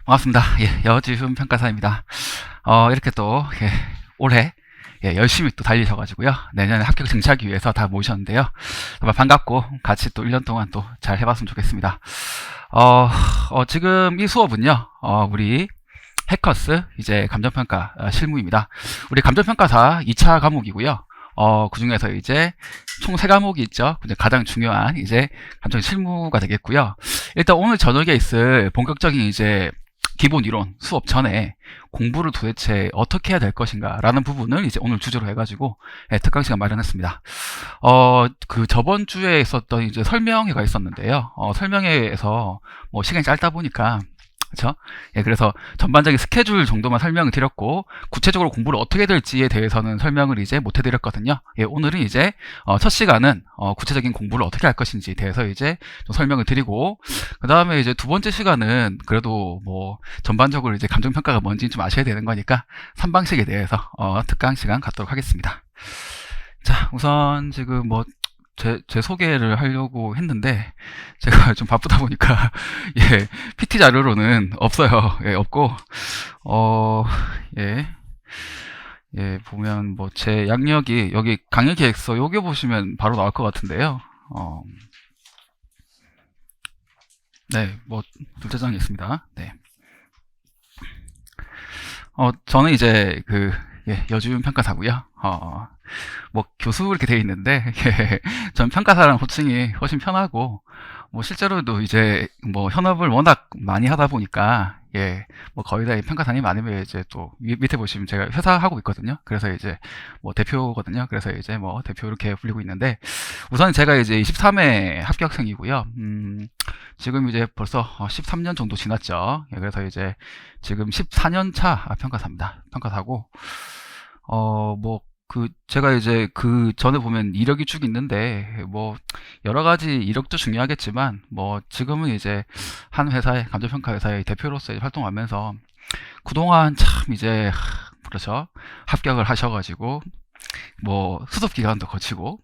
반갑습니다. 여지훈 평가사입니다. 이렇게 또, 올해, 열심히 또 달리셔가지고요. 내년에 합격 증시하기 위해서 다 모이셨는데요. 정말 반갑고, 같이 또 1년 동안 또 잘 해봤으면 좋겠습니다. 지금 이 수업은요, 우리 해커스, 이제 감정평가 실무입니다. 우리 감정평가사 2차 과목이고요. 그 중에서 이제 총 3과목이 있죠. 이제 가장 중요한 이제 감정 실무가 되겠고요. 일단 오늘 저녁에 있을 본격적인 이제 기본 이론 수업 전에 공부를 도대체 어떻게 해야 될 것인가 라는 부분을 이제 오늘 주제로 해가지고 특강 시간 마련했습니다. 그 저번 주에 있었던 이제 설명회가 있었는데요. 설명회에서 뭐 시간이 짧다 보니까 그렇죠? 그래서 전반적인 스케줄 정도만 설명을 드렸고 구체적으로 공부를 어떻게 될지에 대해서는 설명을 이제 못 해드렸거든요. 오늘은 이제 첫 시간은 구체적인 공부를 어떻게 할 것인지에 대해서 이제 좀 설명을 드리고 그 다음에 이제 두 번째 시간은 그래도 뭐 전반적으로 이제 감정평가가 뭔지 좀 아셔야 되는 거니까 3방식에 대해서 특강 시간 갖도록 하겠습니다. 자, 우선 지금 뭐 제 소개를 하려고 했는데 제가 좀 바쁘다 보니까 PT 자료로는 없어요. 없고 예, 보면 뭐 제 양력이 여기 강의 계획서 요게 보시면 바로 나올 것 같은데요. 네, 뭐 둘째 장이 있습니다. 네. 저는 이제 그 여주윤 평가사고요. 뭐 교수 이렇게 되어 있는데 전 평가사라는 호칭이 훨씬 편하고 뭐 실제로도 이제 뭐 현업을 워낙 많이 하다 보니까 뭐 거의 다 평가사님 아니면 이제 또 밑에 보시면 제가 회사 하고 있거든요. 그래서 이제 뭐 대표거든요. 그래서 이제 뭐 대표 이렇게 불리고 있는데 우선 제가 이제 23회 합격생이고요. 지금 이제 벌써 13년 정도 지났죠. 그래서 이제 지금 14년 차 평가사입니다. 평가사고 뭐 제가 이제 그 전에 보면 이력이 쭉 있는데 뭐 여러 가지 이력도 중요하겠지만 뭐 지금은 이제 한 회사의 감정평가 회사의 대표로서 활동하면서 그동안 참 이제 그렇죠, 합격을 하셔가지고 뭐 수습 기간도 거치고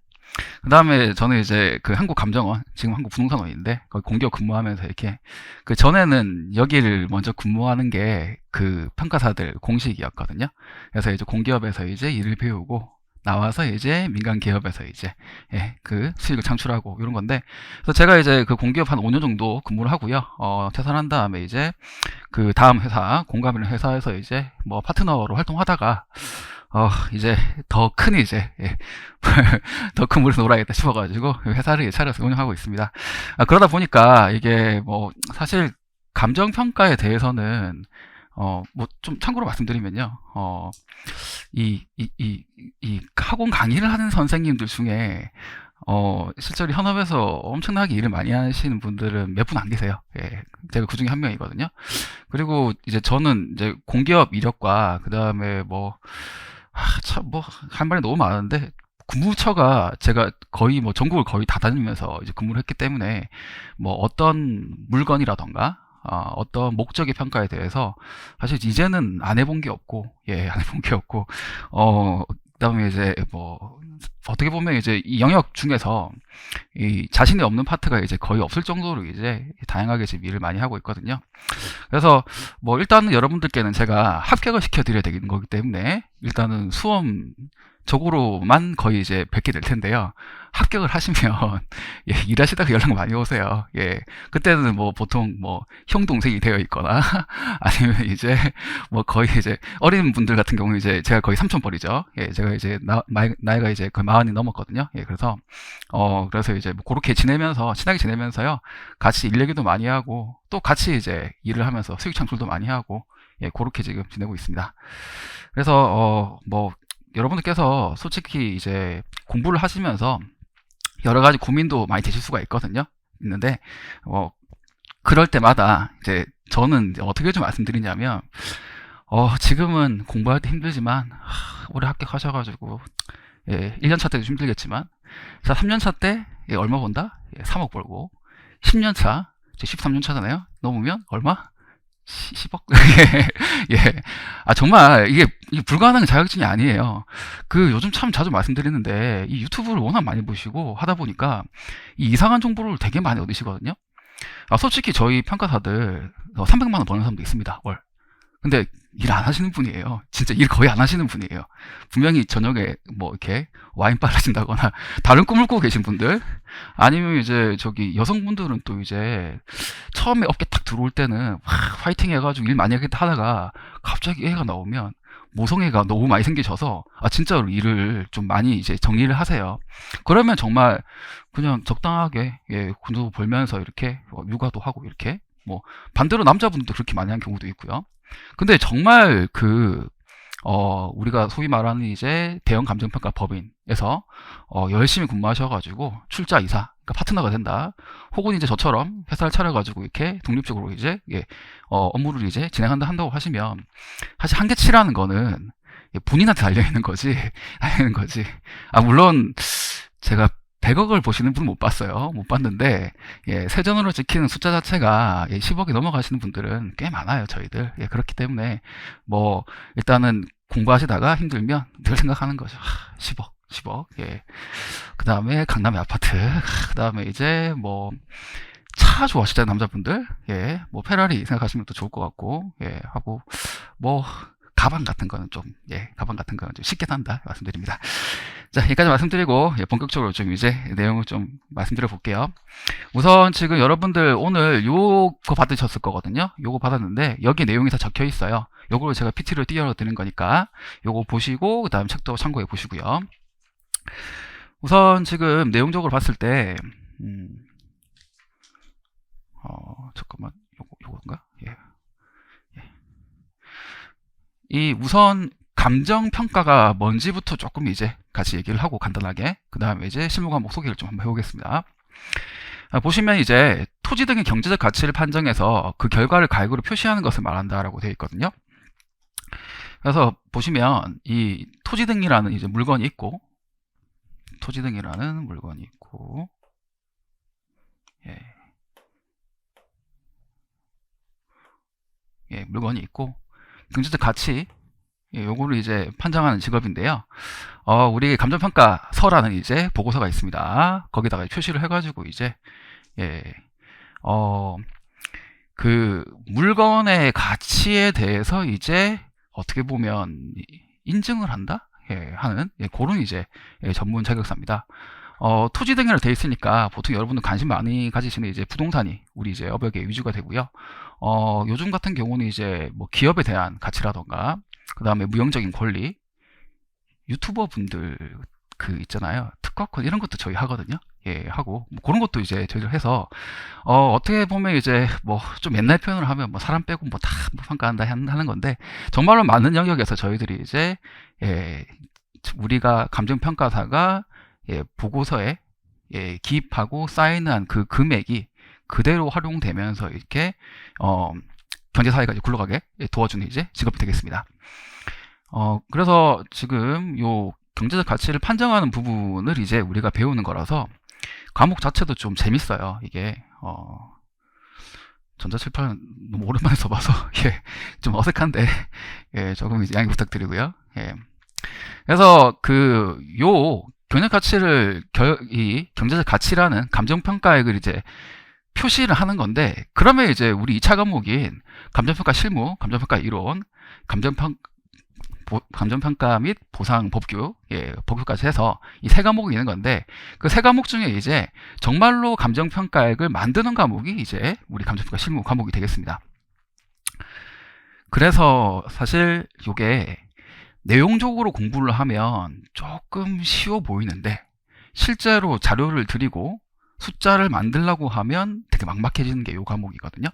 그 다음에 저는 이제 그 한국감정원, 지금 한국부동산원인데 거기 공기업 근무하면서 이렇게 그 전에는 여기를 먼저 근무하는 게 그 평가사들 공식이었거든요. 그래서 이제 공기업에서 이제 일을 배우고 나와서 이제 민간 기업에서 이제 그 수익을 창출하고 이런 건데, 그래서 제가 이제 그 공기업 한 5년 정도 근무를 하고요. 퇴사한 다음에 이제 그 다음 회사 공감이라는 회사에서 이제 뭐 파트너로 활동하다가 이제 더 큰 이제 더 큰 물에서 놀아야겠다 싶어가지고 회사를 차려서 운영하고 있습니다. 그러다 보니까 이게 뭐 사실 감정평가에 대해서는 뭐 좀 참고로 말씀드리면요, 이 학원 강의를 하는 선생님들 중에 실제로 현업에서 엄청나게 일을 많이 하시는 분들은 몇 분 안 계세요. 제가 그 중에 한 명이거든요. 그리고 이제 저는 이제 공기업 이력과 그 다음에 뭐 참 뭐 할 말이 너무 많은데 근무처가 제가 거의 뭐 전국을 거의 다 다니면서 이제 근무를 했기 때문에 뭐 어떤 물건이라던가 어떤 목적의 평가에 대해서 사실 이제는 안 해본 게 없고 안 해본 게 없고 그다음에 이제 뭐 어떻게 보면 이제 이 영역 중에서 이 자신이 없는 파트가 이제 거의 없을 정도로 이제 다양하게 지금 일을 많이 하고 있거든요. 그래서 뭐 일단은 여러분들께는 제가 합격을 시켜드려야 되는 거기 때문에 일단은 수험 적으로만 거의 이제 뵙게 될 텐데요. 합격을 하시면 일하시다가 연락 많이 오세요. 그때는 뭐 보통 뭐 형 동생이 되어 있거나 아니면 이제 뭐 거의 이제 어린 분들 같은 경우는 이제 제가 거의 삼촌뻘이죠. 제가 이제 나이가 이제 거의 40이 넘었거든요. 그래서 이제 뭐 그렇게 지내면서 친하게 지내면서요, 같이 일 얘기도 많이 하고 또 같이 이제 일을 하면서 수익 창출도 많이 하고 그렇게 지금 지내고 있습니다. 그래서 뭐 여러분들께서 솔직히 이제 공부를 하시면서 여러 가지 고민도 많이 되실 수가 있는데 그럴 때마다 이제 저는 이제 어떻게 좀 말씀드리냐면 지금은 공부할 때 힘들지만 올해 합격하셔가지고 1년차 때도 힘들겠지만 자 3년차 때 얼마 번다? 3억 벌고 10년차 이제 13년차잖아요. 넘으면 얼마? 10억? 정말 이게 불가능한 자격증이 아니에요. 요즘 참 자주 말씀드리는데 이 유튜브를 워낙 많이 보시고 하다 보니까 이 이상한 정보를 되게 많이 얻으시거든요. 솔직히 저희 평가사들 300만 원 버는 사람도 있습니다. 월. 근데 일 안 하시는 분이에요. 진짜 일 거의 안 하시는 분이에요. 분명히 저녁에 뭐 이렇게 와인 빨아진다거나 다른 꿈을 꾸고 계신 분들, 아니면 이제 저기 여성분들은 또 이제 처음에 업계 딱 들어올 때는 화이팅 해가지고 일 많이 하겠다 하다가 갑자기 애가 나오면 모성애가 너무 많이 생기셔서 진짜로 일을 좀 많이 이제 정리를 하세요. 그러면 정말 그냥 적당하게 돈도 벌면서 이렇게 육아도 하고 이렇게, 뭐 반대로 남자분들도 그렇게 많이 한 경우도 있고요. 근데 정말 우리가 소위 말하는 이제 대형 감정평가 법인에서 열심히 근무하셔가지고 출자 이사, 그러니까 파트너가 된다. 혹은 이제 저처럼 회사를 차려가지고 이렇게 독립적으로 이제 업무를 이제 진행한다 한다고 하시면, 사실 한계치라는 거는 본인한테 달려있는 거지, 달려있는 거지. 물론 제가 100억을 보시는 분은 못 봤어요. 못 봤는데, 세전으로 찍히는 숫자 자체가 10억이 넘어가시는 분들은 꽤 많아요, 저희들. 그렇기 때문에, 뭐, 일단은 공부하시다가 힘들면 늘 생각하는 거죠. 10억, 10억. 그 다음에 강남의 아파트. 그 다음에 이제 뭐, 차 좋아하시잖아요, 남자분들. 뭐, 페라리 생각하시면 또 좋을 것 같고, 하고, 뭐, 가방 같은 거는 좀, 가방 같은 거는 좀 쉽게 산다 말씀드립니다. 자, 여기까지 말씀드리고, 본격적으로 좀 이제 내용을 좀 말씀드려 볼게요. 우선 지금 여러분들 오늘 요거 받으셨을 거거든요. 요거 받았는데, 여기 내용이 다 적혀 있어요. 요거를 제가 PT로 띄워 드리는 거니까, 요거 보시고, 그 다음 책도 참고해 보시고요. 우선 지금 내용적으로 봤을 때, 잠깐만, 요건가? 이 우선 감정평가가 뭔지부터 조금 이제 같이 얘기를 하고 간단하게, 그 다음에 이제 실무 과목 소개를 좀 한번 해보겠습니다. 보시면 이제 토지 등의 경제적 가치를 판정해서 그 결과를 가액으로 표시하는 것을 말한다라고 되어 있거든요. 그래서 보시면 이 토지 등이라는 이제 물건이 있고, 토지 등이라는 물건이 있고, 물건이 있고, 경제적 가치, 요거를 이제 판정하는 직업인데요. 우리 감정평가서라는 이제 보고서가 있습니다. 거기다가 표시를 해가지고 이제, 그 물건의 가치에 대해서 이제 어떻게 보면 인증을 한다? 하는, 그런 이제 전문 자격사입니다. 토지 등이라 되어 있으니까 보통 여러분들 관심 많이 가지시는 이제 부동산이 우리 이제 업역의 위주가 되고요. 요즘 같은 경우는 이제 뭐 기업에 대한 가치라던가, 그 다음에 무형적인 권리, 유튜버 분들 그 있잖아요. 특화권 이런 것도 저희 하거든요. 하고 뭐 그런 것도 이제 저희들 해서 어떻게 보면 이제 뭐 좀 옛날 표현을 하면 뭐 사람 빼고 뭐 다 평가한다 하는 건데, 정말로 많은 영역에서 저희들이 이제 우리가 감정평가사가 보고서에 기입하고 사인한 그 금액이 그대로 활용되면서 이렇게 경제사회가 이제 굴러가게 도와주는 이제 직업이 되겠습니다. 그래서 지금 요 경제적 가치를 판정하는 부분을 이제 우리가 배우는 거라서 과목 자체도 좀 재밌어요. 이게 전자칠판 너무 오랜만에 써봐서 좀 어색한데 조금 이제 양해 부탁드리고요. 그래서 요 경제적 가치를 이 경제적 가치라는 감정평가액을 이제 표시를 하는 건데, 그러면 이제 우리 2차 과목인 감정평가 실무, 감정평가 이론, 감정평가 및 보상 법규, 법규까지 해서 이 세 과목이 있는 건데, 그 세 과목 중에 이제 정말로 감정평가액을 만드는 과목이 이제 우리 감정평가 실무 과목이 되겠습니다. 그래서 사실 이게 내용적으로 공부를 하면 조금 쉬워 보이는데, 실제로 자료를 드리고 숫자를 만들려고 하면 되게 막막해지는 게 이 과목이거든요.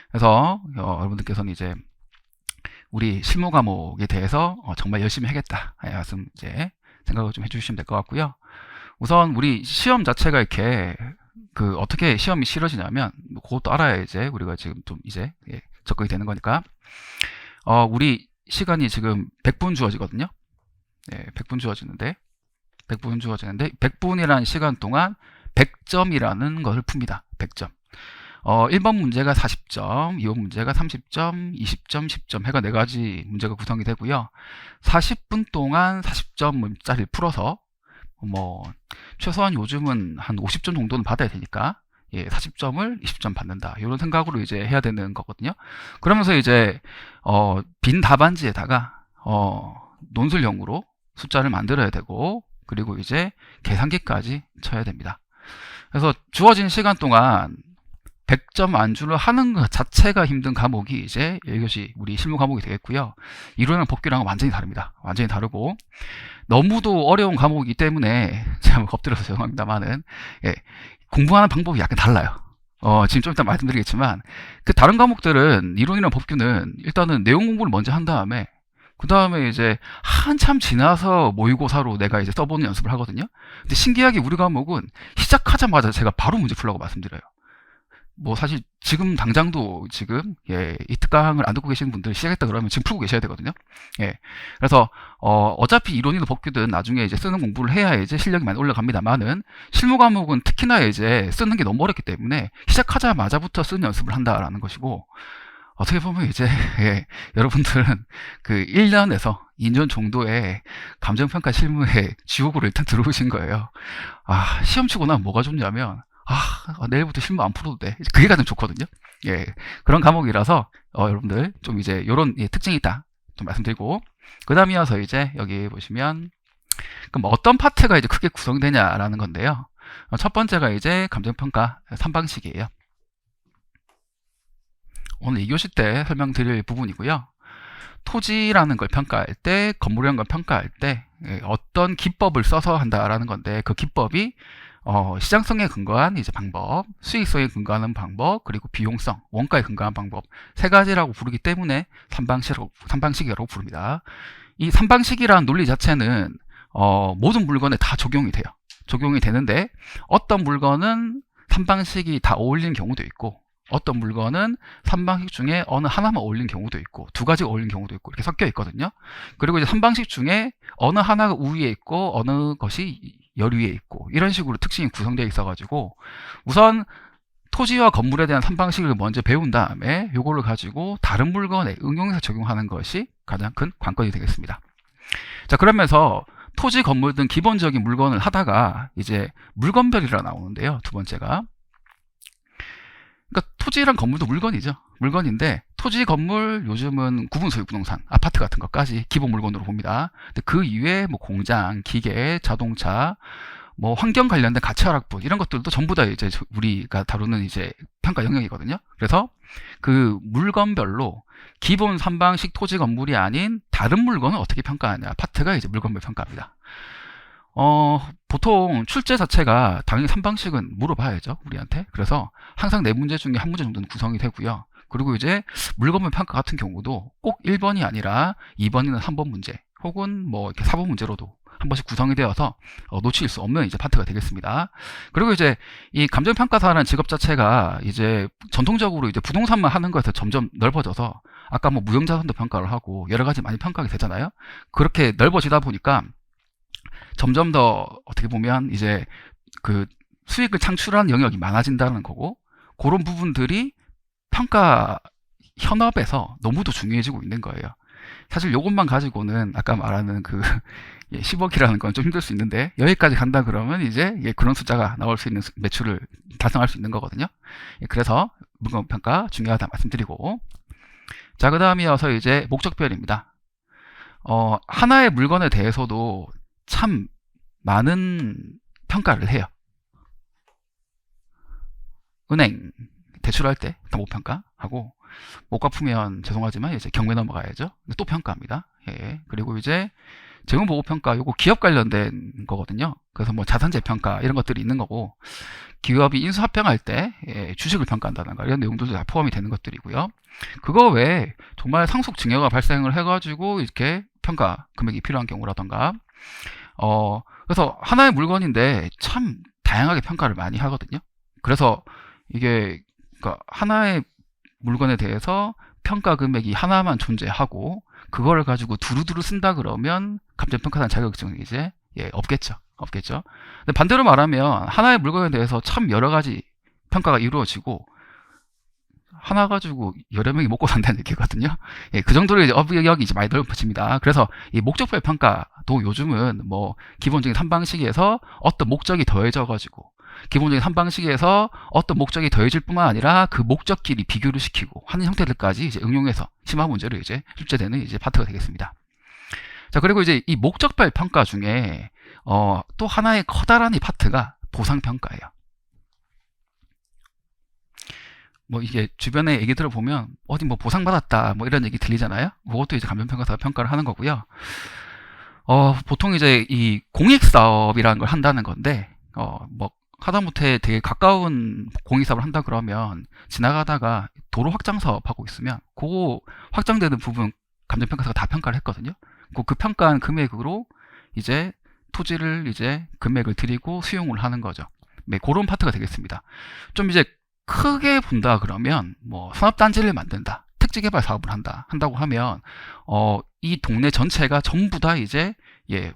그래서 여러분들께서는 이제 우리 실무 과목에 대해서 정말 열심히 하겠다 말씀 이제 생각을 좀 해주시면 될 것 같고요. 우선 우리 시험 자체가 이렇게 어떻게 시험이 치러지냐면, 그것도 알아야 이제 우리가 지금 좀 이제 접근이 되는 거니까, 우리 시간이 지금 100분 주어지거든요. 100분 주어지는데 100분이라는 시간 동안 100점이라는 것을 풉니다. 100점. 1번 문제가 40점, 2번 문제가 30점, 20점, 10점 해가 4가지 문제가 구성이 되고요. 40분 동안 40점짜리를 풀어서 뭐 최소한 요즘은 한 50점 정도는 받아야 되니까 예, 40점을 20점 받는다. 이런 생각으로 이제 해야 되는 거거든요. 그러면서 이제 빈 답안지에다가 논술형으로 숫자를 만들어야 되고, 그리고 이제 계산기까지 쳐야 됩니다. 그래서 주어진 시간 동안 100점 안주를 하는 것 자체가 힘든 과목이 이제 1교시 우리 실무 과목이 되겠고요. 이론이랑 복귀랑은 완전히 다릅니다. 완전히 다르고, 너무도 어려운 과목이기 때문에 제가 뭐 겁들어서 죄송합니다만은, 예, 공부하는 방법이 약간 달라요. 지금 좀 이따 말씀드리겠지만, 그 다른 과목들은 이론이랑 법규는 일단은 내용 공부를 먼저 한 다음에, 그 다음에 이제 한참 지나서 모의고사로 내가 이제 써보는 연습을 하거든요. 근데 신기하게 우리 과목은 시작하자마자 제가 바로 문제 풀라고 말씀드려요. 뭐 사실 지금 당장도 지금 이 특강을 안 듣고 계시는 분들 시작했다 그러면 지금 풀고 계셔야 되거든요. 그래서 어차피 이론이든 법규든 나중에 이제 쓰는 공부를 해야 이제 실력이 많이 올라갑니다만은, 실무 과목은 특히나 이제 쓰는 게 너무 어렵기 때문에 시작하자마자부터 쓰는 연습을 한다라는 것이고, 어떻게 보면 이제 여러분들은 그 1년에서 2년 정도의 감정평가 실무의 지옥으로 일단 들어오신 거예요. 시험 치고 나면 뭐가 좋냐면, 내일부터 실무 안 풀어도 돼. 그게 가장 좋거든요. 그런 과목이라서 여러분들 좀 이제 이런 특징이 있다 좀 말씀드리고, 그 다음에 이어서 이제 여기 보시면 그럼 어떤 파트가 이제 크게 구성되냐라는 건데요. 첫 번째가 이제 감정평가 3방식이에요. 오늘 2교시 때 설명드릴 부분이고요. 토지라는 걸 평가할 때, 건물이라는 걸 평가할 때 어떤 기법을 써서 한다라는 건데, 그 기법이 시장성에 근거한 이제 방법, 수익성에 근거하는 방법, 그리고 비용성, 원가에 근거한 방법, 세 가지라고 부르기 때문에 3방식이라고 부릅니다. 이 3방식이라는 논리 자체는 모든 물건에 다 적용이 돼요. 적용이 되는데, 어떤 물건은 3방식이 다 어울리는 경우도 있고, 어떤 물건은 3방식 중에 어느 하나만 어울리는 경우도 있고, 두 가지가 어울리는 경우도 있고, 이렇게 섞여 있거든요. 그리고 이제 3방식 중에 어느 하나가 우위에 있고 어느 것이 열위에 있고, 이런 식으로 특징이 구성되어 있어가지고, 우선 토지와 건물에 대한 3방식을 먼저 배운 다음에 요거를 가지고 다른 물건에 응용해서 적용하는 것이 가장 큰 관건이 되겠습니다. 자, 그러면서 토지, 건물 등 기본적인 물건을 하다가 이제 물건별이라 나오는데요. 두 번째가, 그러니까 토지랑 건물도 물건이죠. 물건인데, 토지, 건물, 요즘은 구분 소유 부동산, 아파트 같은 것까지 기본 물건으로 봅니다. 근데 그 이외에 뭐 공장, 기계, 자동차, 뭐 환경 관련된 가치 하락분, 이런 것들도 전부 다 이제 우리가 다루는 이제 평가 영역이거든요. 그래서 그 물건별로 기본 3방식 토지, 건물이 아닌 다른 물건을 어떻게 평가하냐, 파트가 이제 물건별 평가입니다. 보통 출제 자체가 당연히 3방식은 물어봐야죠, 우리한테. 그래서 항상 4문제 중에 1문제 정도는 구성이 되고요. 그리고 이제 물건별 평가 같은 경우도 꼭 1번이 아니라 2번이나 3번 문제, 혹은 뭐 이렇게 4번 문제로도 한 번씩 구성이 되어서 놓칠 수 없는 이제 파트가 되겠습니다. 그리고 이제 이 감정평가사라는 직업 자체가 이제 전통적으로 이제 부동산만 하는 것에서 점점 넓어져서, 아까 뭐 무형자산도 평가를 하고 여러 가지 많이 평가가 되잖아요. 그렇게 넓어지다 보니까 점점 더 어떻게 보면 이제 그 수익을 창출하는 영역이 많아진다는 거고, 그런 부분들이 평가 현업에서 너무도 중요해지고 있는 거예요. 사실 이것만 가지고는 아까 말하는 그 10억이라는 건 좀 힘들 수 있는데, 여기까지 간다 그러면 이제 그런 숫자가 나올 수 있는 매출을 달성할 수 있는 거거든요. 그래서 물건평가 중요하다 말씀드리고, 자, 그 다음에 이어서 이제 목적별입니다. 하나의 물건에 대해서도 참 많은 평가를 해요. 은행 대출할 때 담보 평가하고, 못 갚으면 죄송하지만 이제 경매 넘어가야죠. 또 평가합니다. 그리고 이제 재무보고 평가, 요거 기업 관련된 거거든요. 그래서 뭐 자산재 평가 이런 것들이 있는 거고, 기업이 인수합병할 때 주식을 평가한다든가 이런 내용들도 다 포함이 되는 것들이고요. 그거 외에 정말 상속 증여가 발생을 해가지고 이렇게 평가 금액이 필요한 경우라던가, 그래서 하나의 물건인데 참 다양하게 평가를 많이 하거든요. 그래서 이게 그러니까 하나의 물건에 대해서 평가 금액이 하나만 존재하고, 그거를 가지고 두루두루 쓴다 그러면 감정평가단 자격증이 이제 없겠죠. 근데 반대로 말하면 하나의 물건에 대해서 참 여러 가지 평가가 이루어지고, 하나 가지고 여러 명이 먹고 산다는 얘기거든요. 그 정도로 이제 업역이 이제 많이 넓어집니다. 그래서 이 목적별 평가도 요즘은 뭐 기본적인 3방식에서 어떤 목적이 더해져 가지고 기본적인 삼방식에서 어떤 목적이 더해질 뿐만 아니라 그 목적끼리 비교를 시키고 하는 형태들까지 이제 응용해서 심화 문제를 이제 출제되는 이제 파트가 되겠습니다. 자, 그리고 이제 이 목적별 평가 중에 또 하나의 커다란 이 파트가 보상평가예요. 뭐 이게 주변에 얘기 들어보면 어디 뭐 보상받았다 뭐 이런 얘기 들리잖아요. 그것도 이제 감정평가사가 평가를 하는 거고요. 보통 이제 이 공익사업이라는 걸 한다는 건데, 뭐, 하다못해 되게 가까운 공익사업을 한다 그러면 지나가다가 도로 확장 사업하고 있으면 그 확장되는 부분 감정평가사가 다 평가를 했거든요. 그 평가한 금액으로 이제 토지를 이제 금액을 드리고 수용을 하는 거죠. 네, 그런 파트가 되겠습니다. 좀 이제 크게 본다 그러면 뭐 산업단지를 만든다, 특지개발 사업을 한다고 하면 이 동네 전체가 전부 다 이제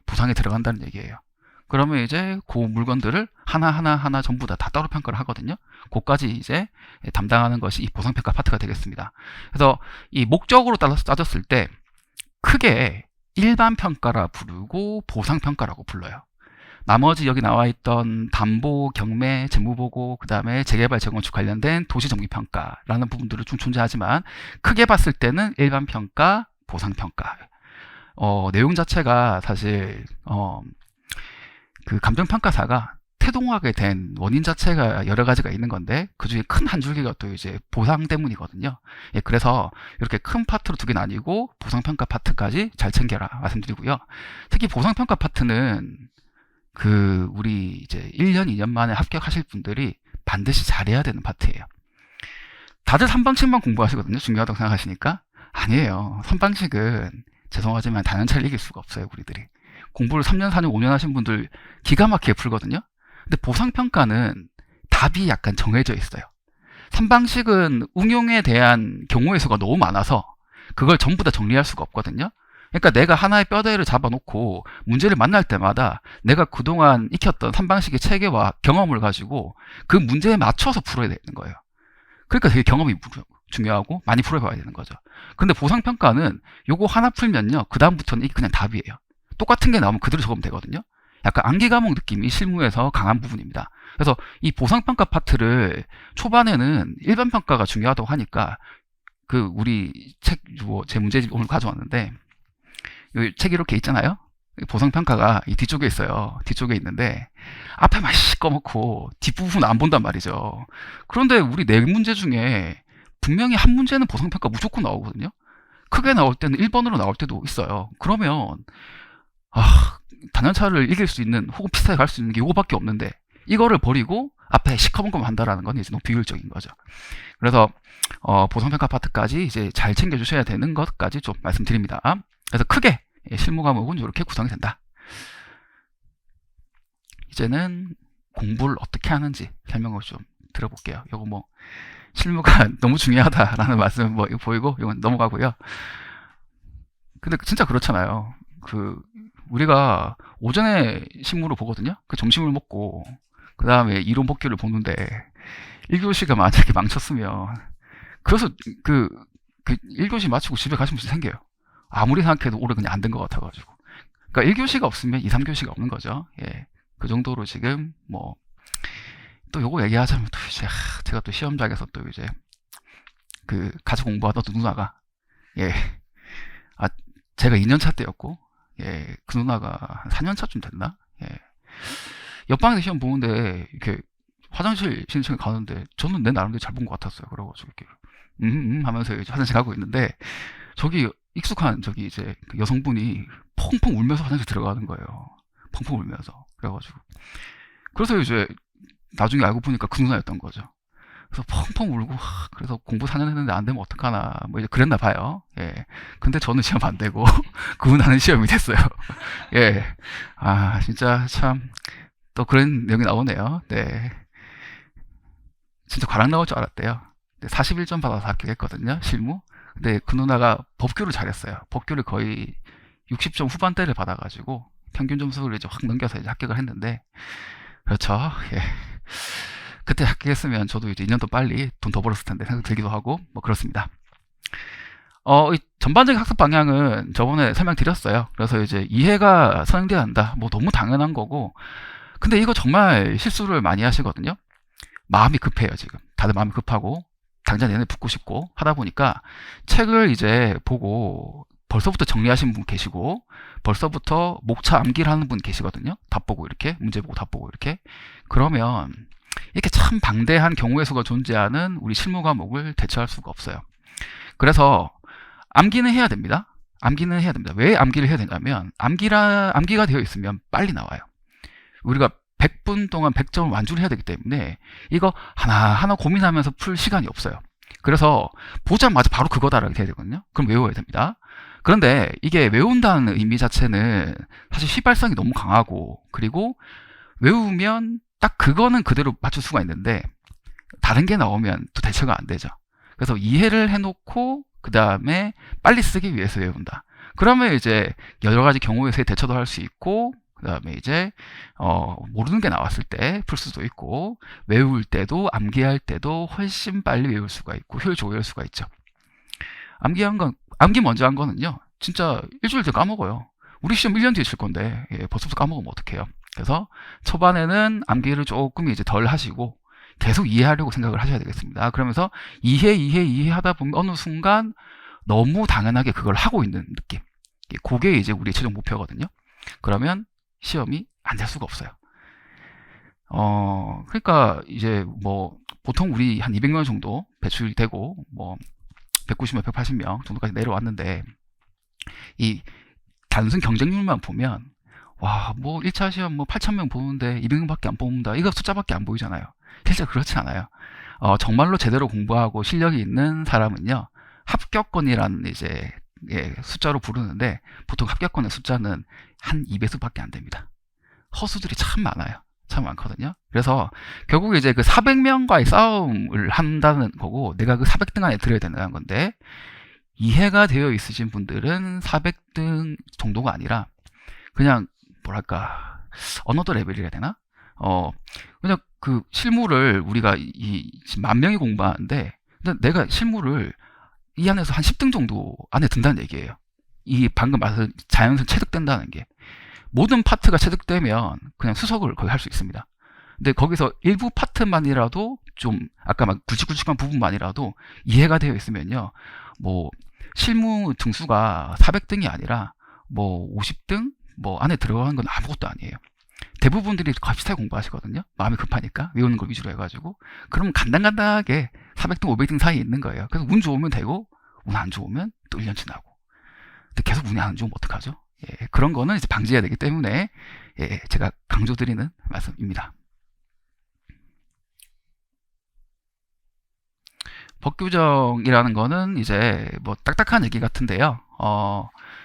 보상에 들어간다는 얘기예요. 그러면 이제 그 물건들을 하나 전부 다 따로 평가를 하거든요. 그까지 이제 담당하는 것이 이 보상평가 파트가 되겠습니다. 그래서 이 목적으로 따졌을 때 크게 일반 평가라 부르고 보상평가라고 불러요. 나머지 여기 나와 있던 담보, 경매, 재무보고, 그 다음에 재개발, 재건축 관련된 도시정비평가라는 부분들은 좀 존재하지만 크게 봤을 때는 일반평가, 보상평가. 내용 자체가 사실 그 감정평가사가 태동하게 된 원인 자체가 여러 가지가 있는 건데 그 중에 큰 한 줄기가 또 이제 보상 때문이거든요. 예, 그래서 이렇게 큰 파트로 두 개 나뉘고 보상평가 파트까지 잘 챙겨라 말씀드리고요. 특히 보상평가 파트는 우리 이제 1년, 2년 만에 합격하실 분들이 반드시 잘해야 되는 파트예요. 다들 3방식만 공부하시거든요. 중요하다고 생각하시니까. 아니에요. 3방식은 죄송하지만 단연차를 이길 수가 없어요, 우리들이. 공부를 3년, 4년, 5년 하신 분들 기가 막히게 풀거든요. 근데 보상평가는 답이 약간 정해져 있어요. 3방식은 응용에 대한 경우의 수가 너무 많아서 그걸 전부 다 정리할 수가 없거든요. 그러니까 내가 하나의 뼈대를 잡아놓고 문제를 만날 때마다 내가 그동안 익혔던 3방식의 체계와 경험을 가지고 그 문제에 맞춰서 풀어야 되는 거예요. 그러니까 되게 경험이 중요하고 많이 풀어봐야 되는 거죠. 근데 보상평가는 요거 하나 풀면요, 그 다음부터는 이게 그냥 답이에요. 똑같은 게 나오면 그대로 적으면 되거든요. 약간 암기 과목 느낌이 실무에서 강한 부분입니다. 그래서 이 보상평가 파트를 초반에는 일반평가가 중요하다고 하니까 우리 책, 제 문제집 오늘 가져왔는데 이 책 이렇게 있잖아요. 보상평가가 이 뒤쪽에 있어요. 뒤쪽에 있는데 앞에만 시꺼멓고 뒷부분 안 본단 말이죠. 그런데 우리 네 문제 중에 분명히 한 문제는 보상평가 무조건 나오거든요. 크게 나올 때는 1번으로 나올 때도 있어요. 그러면 단연차를 이길 수 있는 혹은 비슷하게 갈 수 있는 게 이거밖에 없는데 이거를 버리고 앞에 시커먼 것만 한다라는 건 이제 너무 비효율적인 거죠. 그래서 보상평가 파트까지 이제 잘 챙겨주셔야 되는 것까지 좀 말씀드립니다. 그래서 크게 실무 과목은 이렇게 구성이 된다. 이제는 공부를 어떻게 하는지 설명을 좀 들어볼게요. 이거 뭐 실무가 너무 중요하다라는 말씀 뭐 보이고 이건 넘어가고요. 근데 진짜 그렇잖아요. 우리가 오전에 실무를 보거든요. 점심을 먹고 그 다음에 이론 복귀를 보는데 1교시가 만약에 망쳤으면 그래서 1교시 마치고 집에 가시면 생겨요. 아무리 생각해도 올해 그냥 안 된 것 같아가지고. 그러니까 1교시가 없으면 2, 3교시가 없는 거죠. 예. 그 정도로 지금 또 요거 얘기하자면 또 이제 제가 또 시험장에서 또 이제 같이 공부하던 또 누나가 제가 2년차 때였고 그 누나가 한 4년차쯤 됐나? 옆방에서 시험 보는데 이렇게 화장실 신청에 가는데 저는 내 나름대로 잘 본 것 같았어요. 그래가지고 이렇게 하면서 이제 화장실 가고 있는데 저기 익숙한 이제 여성분이 펑펑 울면서 화장실 들어가는 거예요. 펑펑 울면서. 그래서 이제 나중에 알고 보니까 그 누나였던 거죠. 그래서 펑펑 울고 그래서 공부 4년 했는데 안 되면 어떡하나 뭐 이제 그랬나 봐요. 근데 저는 시험 안 되고 그 누나는 시험이 됐어요. 진짜 참 또 그런 내용이 나오네요. 네. 진짜 과락 나올 줄 알았대요. 41점 받아서 합격했거든요. 실무. 근데 그 누나가 법규를 잘했어요. 법규를 거의 60점 후반대를 받아가지고 평균 점수를 이제 확 넘겨서 이제 합격을 했는데 그렇죠. 그때 합격했으면 저도 이제 2년 더 빨리 돈 더 벌었을 텐데 생각 들기도 하고 뭐 그렇습니다. 이 전반적인 학습 방향은 저번에 설명드렸어요. 그래서 이제 이해가 선행돼야 한다. 뭐 너무 당연한 거고 근데 이거 정말 실수를 많이 하시거든요. 마음이 급해요, 지금. 다들 마음이 급하고 당장 내내 붙고 싶고 하다 보니까 책을 이제 보고 벌써부터 정리하신 분 계시고 벌써부터 목차 암기를 하는 분 계시거든요. 답 보고 이렇게 문제 보고 답 보고 이렇게. 그러면 이렇게 참 방대한 경우의 수가 존재하는 우리 실무 과목을 대처할 수가 없어요. 그래서 암기는 해야 됩니다. 암기는 해야 됩니다. 왜 암기를 해야 되냐면 암기가 되어 있으면 빨리 나와요. 우리가 100분 동안 100점을 완주를 해야 되기 때문에 이거 하나하나 고민하면서 풀 시간이 없어요. 그래서 보자마자 바로 그거다라고 돼야 되거든요. 그럼 외워야 됩니다. 그런데 이게 외운다는 의미 자체는 사실 휘발성이 너무 강하고, 그리고 외우면 딱 그거는 그대로 맞출 수가 있는데 다른 게 나오면 또 대처가 안 되죠. 그래서 이해를 해놓고 그 다음에 빨리 쓰기 위해서 외운다. 그러면 이제 여러 가지 경우에서의 대처도 할 수 있고, 그 다음에 이제 모르는 게 나왔을 때 풀 수도 있고, 외울 때도 암기할 때도 훨씬 빨리 외울 수가 있고 효율적으로 외울 수가 있죠. 암기 먼저 한 거는요, 진짜 일주일 뒤에 까먹어요. 우리 시험 1년 뒤에 칠 건데 벌써부터 까먹으면 어떡해요. 그래서 초반에는 암기를 조금 이제 덜 하시고 계속 이해하려고 생각을 하셔야 되겠습니다. 그러면서 이해 하다 보면 어느 순간 너무 당연하게 그걸 하고 있는 느낌, 그게 이제 우리의 최종 목표거든요. 그러면 시험이 안 될 수가 없어요. 그러니까 이제 뭐 보통 우리 한 200명 정도 배출이 되고 뭐 190명, 180명 정도까지 내려왔는데, 이 단순 경쟁률만 보면 와, 뭐 1차 시험 뭐 8,000명 보는데 200명밖에 안 뽑는다, 이거 숫자밖에 안 보이잖아요. 실제 그렇지 않아요. 정말로 제대로 공부하고 실력이 있는 사람은요, 합격권이라는 이제 숫자로 부르는데 보통 합격권의 숫자는 한 2배수밖에 안 됩니다. 허수들이 참 많아요. 참 많거든요. 그래서 결국 이제 그 400명과의 싸움을 한다는 거고, 내가 그 400등 안에 들어야 된다는 건데, 이해가 되어 있으신 분들은 400등 정도가 아니라 그냥 뭐랄까 언어도 레벨이라 되나? 그냥 그 실무를 우리가 지금 10,000명이 공부하는데, 근데 내가 실무를 이 안에서 한 10등 정도 안에 든다는 얘기예요. 이 방금 말한 자연스레 체득된다는 게, 모든 파트가 체득되면 그냥 수석을 거의 할 수 있습니다. 근데 거기서 일부 파트만이라도 좀 아까 막 굵직굵직한 부분만이라도 이해가 되어 있으면요, 뭐 실무 등수가 400등이 아니라 뭐 50등 뭐 안에 들어가는 건 아무것도 아니에요. 대부분들이 거의 비슷하게 공부하시거든요. 마음이 급하니까 외우는 걸 위주로 해가지고. 그러면 간단하게 400등 500등 사이에 있는 거예요. 그래서 운 좋으면 되고 운 안 좋으면 또 1년 지나고. 근데 계속 운이 안 좋으면 어떡하죠? 그런 거는 이제 방지해야 되기 때문에 제가 강조드리는 말씀입니다. 법규정이라는 거는 이제 뭐 딱딱한 얘기 같은데요.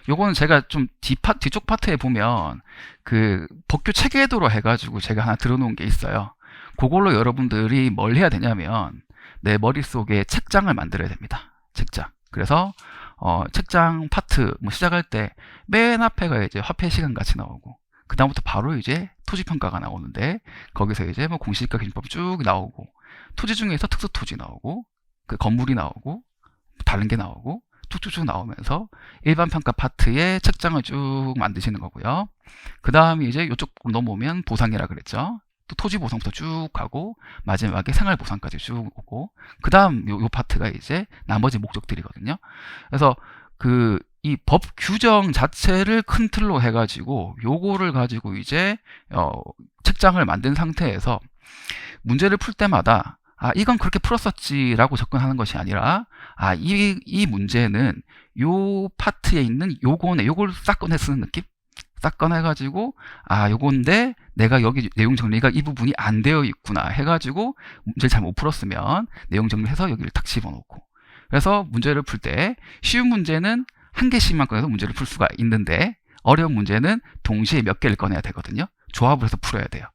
요거는 제가 좀 뒤쪽 파트에 보면 그 법규 체계도로 해가지고 제가 하나 들어놓은 게 있어요. 그걸로 여러분들이 뭘 해야 되냐면 내 머릿속에 책장을 만들어야 됩니다. 책장. 그래서 책장 파트 뭐 시작할 때 맨 앞에가 이제 화폐 시간 같이 나오고, 그 다음부터 바로 이제 토지평가가 나오는데 거기서 이제 뭐 공시지가 기준법이 쭉 나오고, 토지 중에서 특수토지 나오고, 그 건물이 나오고, 다른 게 나오고, 쭉쭉쭉 나오면서 일반 평가 파트에 책장을 쭉 만드시는 거고요. 그 다음에 이제 이쪽 넘어오면 보상이라 그랬죠. 또 토지 보상부터 쭉 가고 마지막에 생활 보상까지 쭉 오고, 그 다음 요 파트가 이제 나머지 목적들이거든요. 그래서 이 법 규정 자체를 큰 틀로 해가지고 요거를 가지고 이제 책장을 만든 상태에서 문제를 풀 때마다 이건 그렇게 풀었었지라고 접근하는 것이 아니라, 이 문제는 요 파트에 있는 요거네, 요걸 싹 꺼내 쓰는 느낌? 싹 꺼내가지고, 요건데 내가 여기 내용 정리가 이 부분이 안 되어 있구나 해가지고 문제를 잘 못 풀었으면 내용 정리해서 여기를 딱 집어넣고. 그래서 문제를 풀 때 쉬운 문제는 한 개씩만 꺼내서 문제를 풀 수가 있는데, 어려운 문제는 동시에 몇 개를 꺼내야 되거든요. 조합을 해서 풀어야 돼요.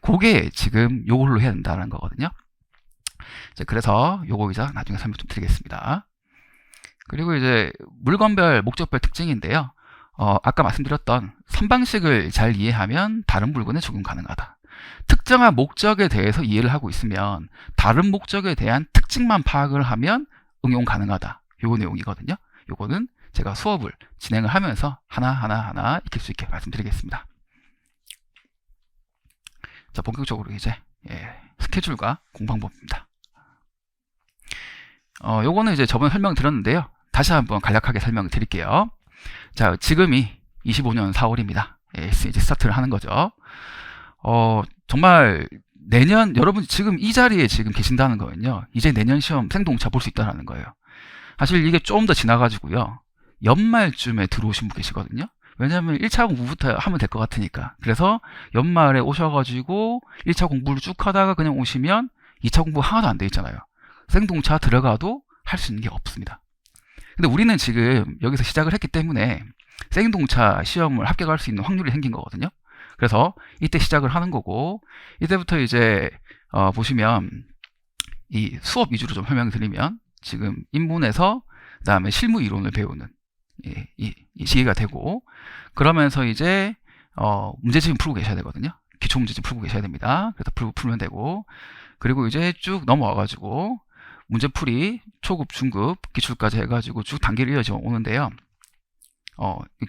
그게 지금 요걸로 해야 된다는 거거든요. 그래서 요거 이제 나중에 설명 좀 드리겠습니다. 그리고 이제 물건별, 목적별 특징인데요. 아까 말씀드렸던 선방식을 잘 이해하면 다른 물건에 적용 가능하다. 특정한 목적에 대해서 이해를 하고 있으면 다른 목적에 대한 특징만 파악을 하면 응용 가능하다. 요 내용이거든요. 요거는 제가 수업을 진행을 하면서 하나하나 익힐 수 있게 말씀드리겠습니다. 자, 본격적으로 이제 스케줄과 공부방법입니다. 요거는 이제 저번에 설명드렸는데요. 다시 한번 간략하게 설명을 드릴게요. 자, 지금이 25년 4월입니다. 이제 스타트를 하는 거죠. 정말 내년, 여러분 지금 이 자리에 지금 계신다는 거는요, 이제 내년 시험 생동차 볼 수 있다는 거예요. 사실 이게 좀 더 지나가지고요, 연말쯤에 들어오신 분 계시거든요. 왜냐면 1차 공부부터 하면 될 것 같으니까. 그래서 연말에 오셔가지고 1차 공부를 쭉 하다가 그냥 오시면 2차 공부 하나도 안 돼 있잖아요. 생동차 들어가도 할 수 있는 게 없습니다. 근데 우리는 지금 여기서 시작을 했기 때문에 생동차 시험을 합격할 수 있는 확률이 생긴 거거든요. 그래서 이때 시작을 하는 거고, 이때부터 이제 보시면 이 수업 위주로 좀 설명을 드리면, 지금 인문에서 그 다음에 실무 이론을 배우는 이 시기가 되고, 그러면서 이제 문제집 풀고 계셔야 되거든요. 기초 문제집 풀고 계셔야 됩니다. 그래서 풀면 되고, 그리고 이제 쭉 넘어와가지고 문제풀이 초급, 중급, 기출까지 해가지고 쭉 단계를 이어져 오는데요.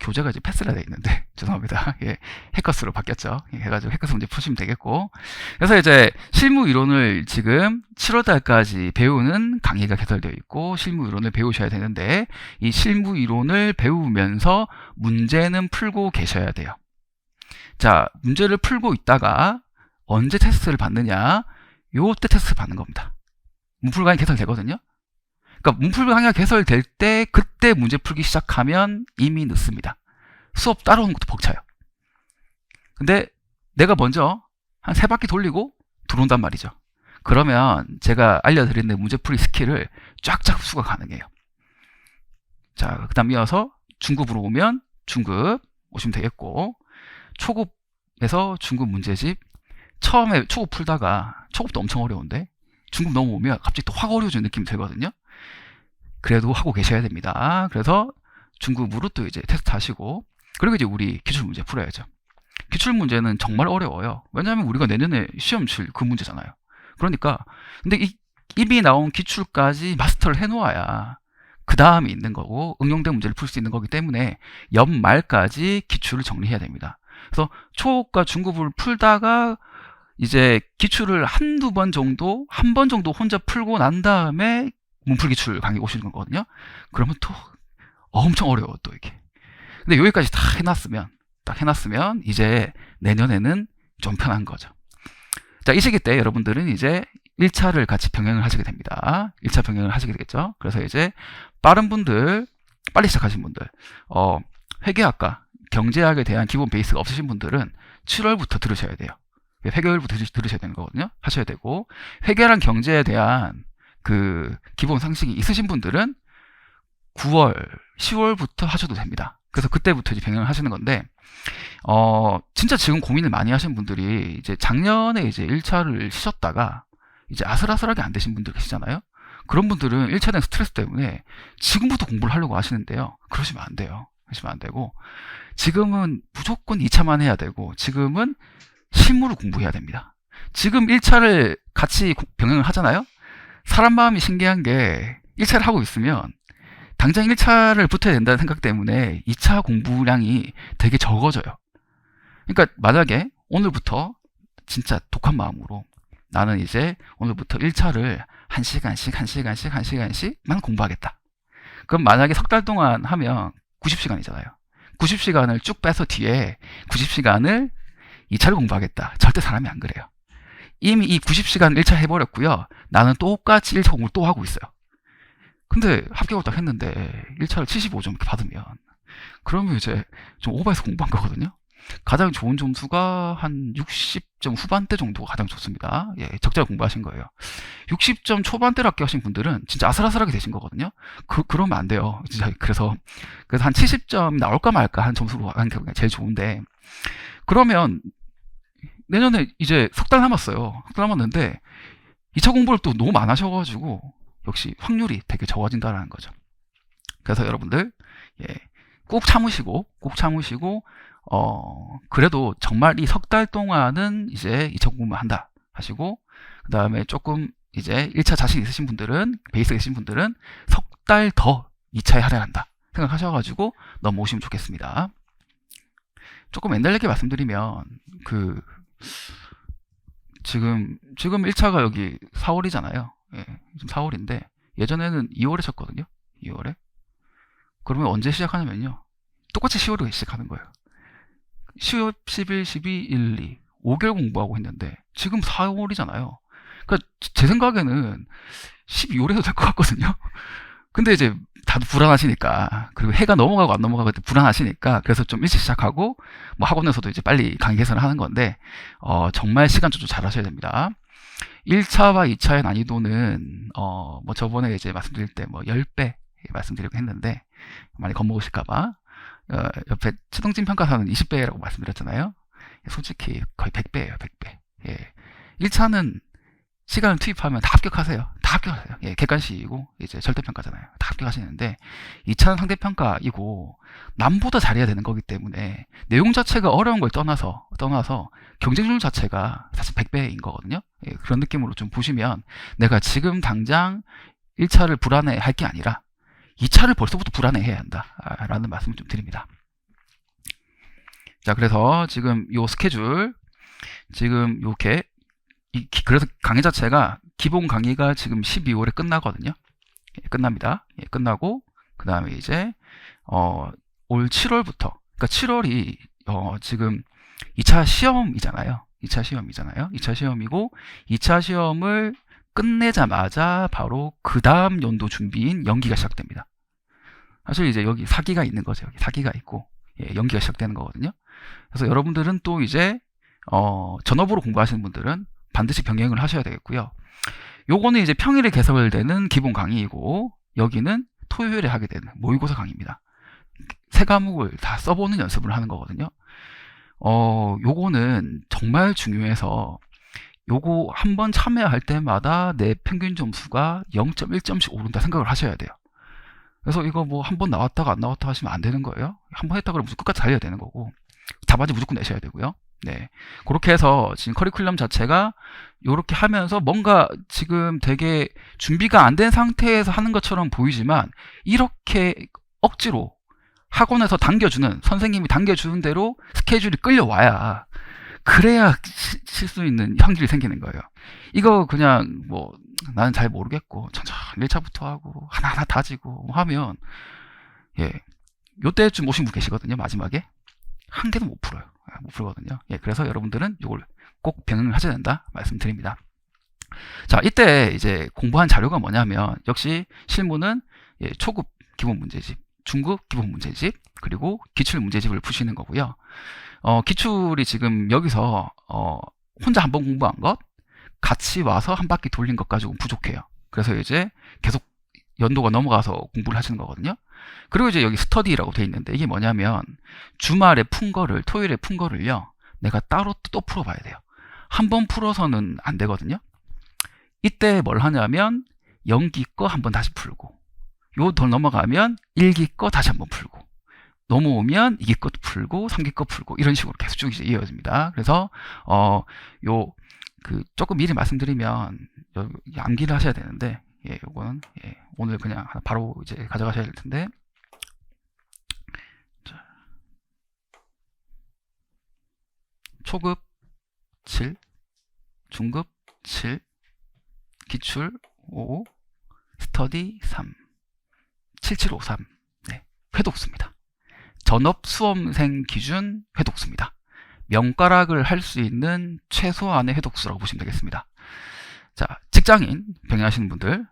교재가 이제 패스라 되어 있는데 죄송합니다. 해커스로 바뀌었죠. 해가지고 해커스 문제 푸시면 되겠고, 그래서 이제 실무 이론을 지금 7월 달까지 배우는 강의가 개설되어 있고, 실무 이론을 배우셔야 되는데, 이 실무 이론을 배우면서 문제는 풀고 계셔야 돼요. 자, 문제를 풀고 있다가 언제 테스트를 받느냐? 요때 테스트 받는 겁니다. 문풀 강의 개설되거든요. 그러니까 문풀 강의가 개설될 때, 그때 문제 풀기 시작하면 이미 늦습니다. 수업 따라오는 것도 벅차요. 근데 내가 먼저 한 3바퀴 돌리고 들어온단 말이죠. 그러면 제가 알려드리는 문제풀이 스킬을 쫙쫙 흡수가 가능해요. 자, 그 다음 이어서 중급으로 오면 중급 오시면 되겠고, 초급에서 중급 문제집, 처음에 초급 풀다가, 초급도 엄청 어려운데 중급 넘어오면 갑자기 또 확 어려워지는 느낌이 들거든요. 그래도 하고 계셔야 됩니다. 그래서 중급으로 또 이제 테스트 하시고, 그리고 이제 우리 기출 문제 풀어야죠. 기출 문제는 정말 어려워요. 왜냐하면 우리가 내년에 시험 칠 그 문제잖아요. 그러니까, 근데 이미 나온 기출까지 마스터를 해놓아야 그 다음에 있는 거고, 응용된 문제를 풀 수 있는 거기 때문에 연말까지 기출을 정리해야 됩니다. 그래서 초급과 중급을 풀다가 이제 기출을 한두 번 정도, 한 번 정도 혼자 풀고 난 다음에 문풀 기출 강의 오시는 거거든요. 그러면 또 엄청 어려워, 또 이게. 근데 여기까지 다 해놨으면 이제 내년에는 좀 편한 거죠. 자, 이 시기 때 여러분들은 이제 1차를 같이 병행을 하시게 됩니다. 1차 병행을 하시게 되겠죠. 그래서 이제 빠른 분들, 빨리 시작하신 분들, 회계학과, 경제학에 대한 기본 베이스가 없으신 분들은 7월부터 들으셔야 돼요. 회계열부터 들으셔야 되는 거거든요. 하셔야 되고, 회계랑 경제에 대한 그 기본 상식이 있으신 분들은 9월, 10월부터 하셔도 됩니다. 그래서 그때부터 이제 병행을 하시는 건데, 진짜 지금 고민을 많이 하신 분들이 이제 작년에 이제 1차를 쉬셨다가 이제 아슬아슬하게 안 되신 분들 계시잖아요. 그런 분들은 1차에 대한 스트레스 때문에 지금부터 공부를 하려고 하시는데요. 그러시면 안 돼요. 그러시면 안 되고, 지금은 무조건 2차만 해야 되고, 지금은 실무를 공부해야 됩니다. 지금 1차를 같이 병행을 하잖아요. 사람 마음이 신기한 게 1차를 하고 있으면 당장 1차를 붙어야 된다는 생각 때문에 2차 공부량이 되게 적어져요. 그러니까 만약에 오늘부터 진짜 독한 마음으로 나는 이제 오늘부터 1차를 1시간씩만 공부하겠다. 그럼 만약에 석 달 동안 하면 90시간이잖아요. 90시간을 쭉 빼서 뒤에 90시간을 2차를 공부하겠다. 절대 사람이 안 그래요. 이미 이 90시간 1차 해버렸고요. 나는 똑같이 1차 공부를 또 하고 있어요. 근데 합격을 딱 했는데 1차를 75점 이렇게 받으면, 그러면 이제 좀 오버해서 공부한 거거든요. 가장 좋은 점수가 한 60점 후반대 정도가 가장 좋습니다. 적절히 공부하신 거예요. 60점 초반대로 합격하신 분들은 진짜 아슬아슬하게 되신 거거든요. 그러면 안 돼요. 진짜. 그래서 한 70점 나올까 말까 한 점수로 하는 게 제일 좋은데, 그러면 내년에 이제 석 달 남았어요. 석 달 남았는데 2차 공부를 또 너무 안 하셔가지고 역시 확률이 되게 적어진다는 거죠. 그래서 여러분들 꼭 참으시고 그래도 정말 이 석 달 동안은 이제 2차 공부만 한다 하시고, 그 다음에 조금 이제 1차 자신 있으신 분들은, 베이스가 있으신 분들은 석 달 더 2차에 할애한다 생각하셔가지고 넘어오시면 좋겠습니다. 조금 옛날 얘기 말씀드리면, 지금 1차가 여기 4월이잖아요. 예, 지금 4월인데 예전에는 2월에 쳤거든요. 2월에. 그러면 언제 시작하냐면요. 똑같이 10월에 시작하는 거예요. 10, 11, 12, 1, 2. 5개월 공부하고 했는데 지금 4월이잖아요. 그러니까 제 생각에는 12월에도 될 것 같거든요. 근데 이제 다들 불안하시니까, 그리고 해가 넘어가고 안 넘어가고 불안하시니까, 그래서 좀 일찍 시작하고 뭐 학원에서도 이제 빨리 강의 개선을 하는 건데 정말 시간 조절 잘 하셔야 됩니다. 1차와 2차의 난이도는 뭐 저번에 이제 말씀드릴 때 뭐 10배 말씀드리고 했는데 많이 겁먹으실까봐 옆에 최동진 평가사는 20배라고 말씀드렸잖아요. 솔직히 거의 100배예요, 100배. 예. 1차는 시간을 투입하면 다 합격하세요. 다 합격하세요. 예, 객관식이고 이제 절대평가잖아요. 다 합격하시는데 2차는 상대평가이고 남보다 잘해야 되는 거기 때문에 내용 자체가 어려운 걸 떠나서 경쟁률 자체가 사실 100배인 거거든요. 예, 그런 느낌으로 좀 보시면 내가 지금 당장 1차를 불안해 할 게 아니라 2차를 벌써부터 불안해 해야 한다라는 말씀을 좀 드립니다. 자, 그래서 지금 요 스케줄 지금 요렇게 그래서 강의 자체가 기본 강의가 지금 12월에 끝나거든요. 예, 끝납니다. 예, 끝나고 그 다음에 이제 올 7월부터, 그러니까 7월이 지금 2차 시험이잖아요. 2차 시험이고 2차 시험을 끝내자마자 바로 그 다음 연도 준비인 연기가 시작됩니다. 사실 이제 여기 사기가 있는 거죠. 여기 사기가 있고 예, 연기가 시작되는 거거든요. 그래서 여러분들은 또 이제 전업으로 공부하시는 분들은 반드시 병행을 하셔야 되겠고요. 요거는 이제 평일에 개설되는 기본 강의이고 여기는 토요일에 하게 되는 모의고사 강의입니다. 세 과목을 다 써보는 연습을 하는 거거든요. 요거는 정말 중요해서 요거 한번 참여할 때마다 내 평균 점수가 0.1점씩 오른다 생각을 하셔야 돼요. 그래서 이거 뭐 한 번 나왔다가 안 나왔다 하시면 안 되는 거예요. 한 번 했다 그러면 무조건 끝까지 달려야 되는 거고 답안지 무조건 내셔야 되고요. 네, 그렇게 해서 지금 커리큘럼 자체가 이렇게 하면서 뭔가 지금 되게 준비가 안 된 상태에서 하는 것처럼 보이지만 이렇게 억지로 학원에서 당겨주는, 선생님이 당겨주는 대로 스케줄이 끌려와야 그래야 칠 수 있는 확률이 생기는 거예요. 이거 그냥 뭐 나는 잘 모르겠고 천천히 1차부터 하고 하나하나 다지고 하면 예, 요때쯤 오신 분 계시거든요. 마지막에 한 개도 못 풀어요. 못 풀거든요. 예, 그래서 여러분들은 이걸 꼭 병행을 하셔야 된다 말씀드립니다. 자, 이때 이제 공부한 자료가 뭐냐면 역시 실무는 예, 초급 기본 문제집, 중급 기본 문제집, 그리고 기출 문제집을 푸시는 거고요. 기출이 지금 여기서 혼자 한번 공부한 것, 같이 와서 한 바퀴 돌린 것 가지고 부족해요. 그래서 이제 계속 연도가 넘어가서 공부를 하시는 거거든요. 그리고 이제 여기 스터디라고 돼 있는데 이게 뭐냐면 주말에 푼 거를, 토요일에 푼 거를요, 내가 따로 또 풀어봐야 돼요. 한 번 풀어서는 안 되거든요. 이때 뭘 하냐면 연기 거 한번 다시 풀고, 요 더 넘어가면 1기 거 다시 한번 풀고, 넘어오면 2기 것도 풀고 3기 거 풀고 이런 식으로 계속 쭉 이제 이어집니다. 그래서 조금 미리 말씀드리면 암기를 하셔야 되는데 예, 요거는 예, 오늘 그냥 바로 이제 가져가셔야 될 텐데. 자, 초급 7, 중급 7, 기출 5, 스터디 3, 7753. 네, 회독수입니다. 전업 수험생 기준 회독수입니다. 명가락을 할 수 있는 최소한의 회독수라고 보시면 되겠습니다. 자, 직장인 병행하시는 분들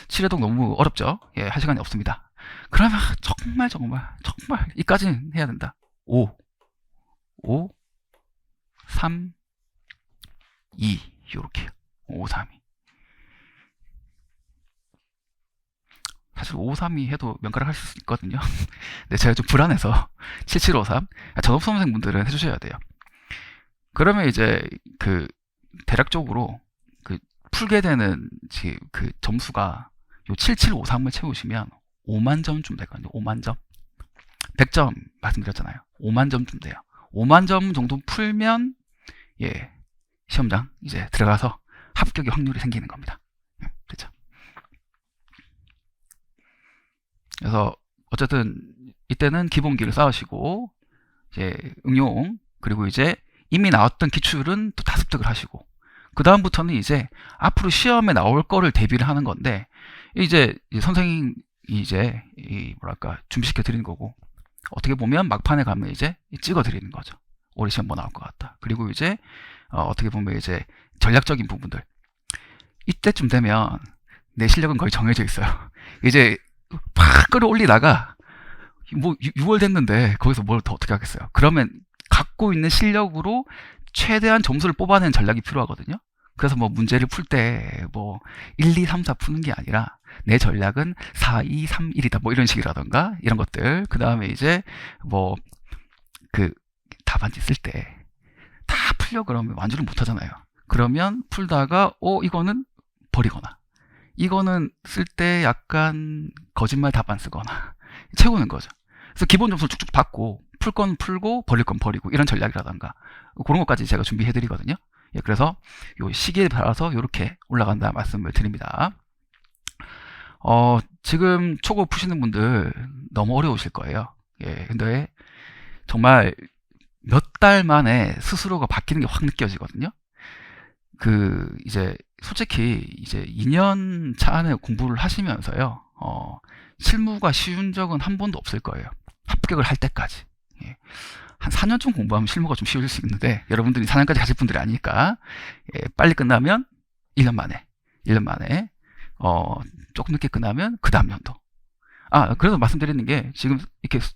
7회독 너무 어렵죠? 예, 할 시간이 없습니다. 그러면 정말 이까지는 해야 된다. 5, 3, 2 요렇게요. 5, 3, 2. 사실 5, 3, 2 해도 명가락 할 수 있거든요. 근데 제가 좀 불안해서 7753 전업수험생분들은 해주셔야 돼요. 그러면 이제 대략적으로 풀게 되는 그 점수가 요 7753을 채우시면 5만 점쯤 되거든요. 5만 점. 100점 말씀드렸잖아요. 5만 점쯤 돼요. 5만 점 정도 풀면 예, 시험장 이제 들어가서 합격의 확률이 생기는 겁니다. 그렇죠. 그래서 어쨌든 이때는 기본기를 쌓으시고 이제 응용, 그리고 이제 이미 나왔던 기출은 또 다 습득을 하시고, 그 다음부터는 이제 앞으로 시험에 나올 거를 대비를 하는 건데, 이제 선생님이 이제 뭐랄까 준비시켜 드리는 거고, 어떻게 보면 막판에 가면 이제 찍어 드리는 거죠. 올해 시험 뭐 나올 것 같다. 그리고 이제 어떻게 보면 이제 전략적인 부분들, 이때쯤 되면 내 실력은 거의 정해져 있어요. 이제 팍 끌어올리다가 뭐 6월 됐는데 거기서 뭘 더 어떻게 하겠어요. 그러면 갖고 있는 실력으로 최대한 점수를 뽑아내는 전략이 필요하거든요. 그래서 뭐 문제를 풀 때 뭐 1, 2, 3, 4 푸는 게 아니라 내 전략은 4, 2, 3, 1이다 뭐 이런 식이라던가 이런 것들. 그 다음에 이제 뭐 그 답안지 쓸 때 다 풀려 그러면 완주를 못 하잖아요. 그러면 풀다가 이거는 버리거나, 이거는 쓸 때 약간 거짓말 답안 쓰거나 채우는 거죠. 그래서 기본 점수를 쭉쭉 받고 풀 건 풀고 버릴 건 버리고 이런 전략이라던가 그런 것까지 제가 준비해 드리거든요. 예, 그래서 요 시기에 따라서 이렇게 올라간다 말씀을 드립니다. 지금 초급 푸시는 분들 너무 어려우실 거예요. 예, 근데 정말 몇 달 만에 스스로가 바뀌는 게 확 느껴지거든요. 이제 솔직히 이제 2년 차 안에 공부를 하시면서요, 실무가 쉬운 적은 한 번도 없을 거예요. 합격을 할 때까지. 예. 한 4년쯤 공부하면 실무가 좀 쉬워질 수 있는데, 여러분들이 4년까지 가실 분들이 아니니까, 예, 빨리 끝나면 1년 만에, 조금 늦게 끝나면 그 다음 연도. 그래서 말씀드리는 게, 지금 이렇게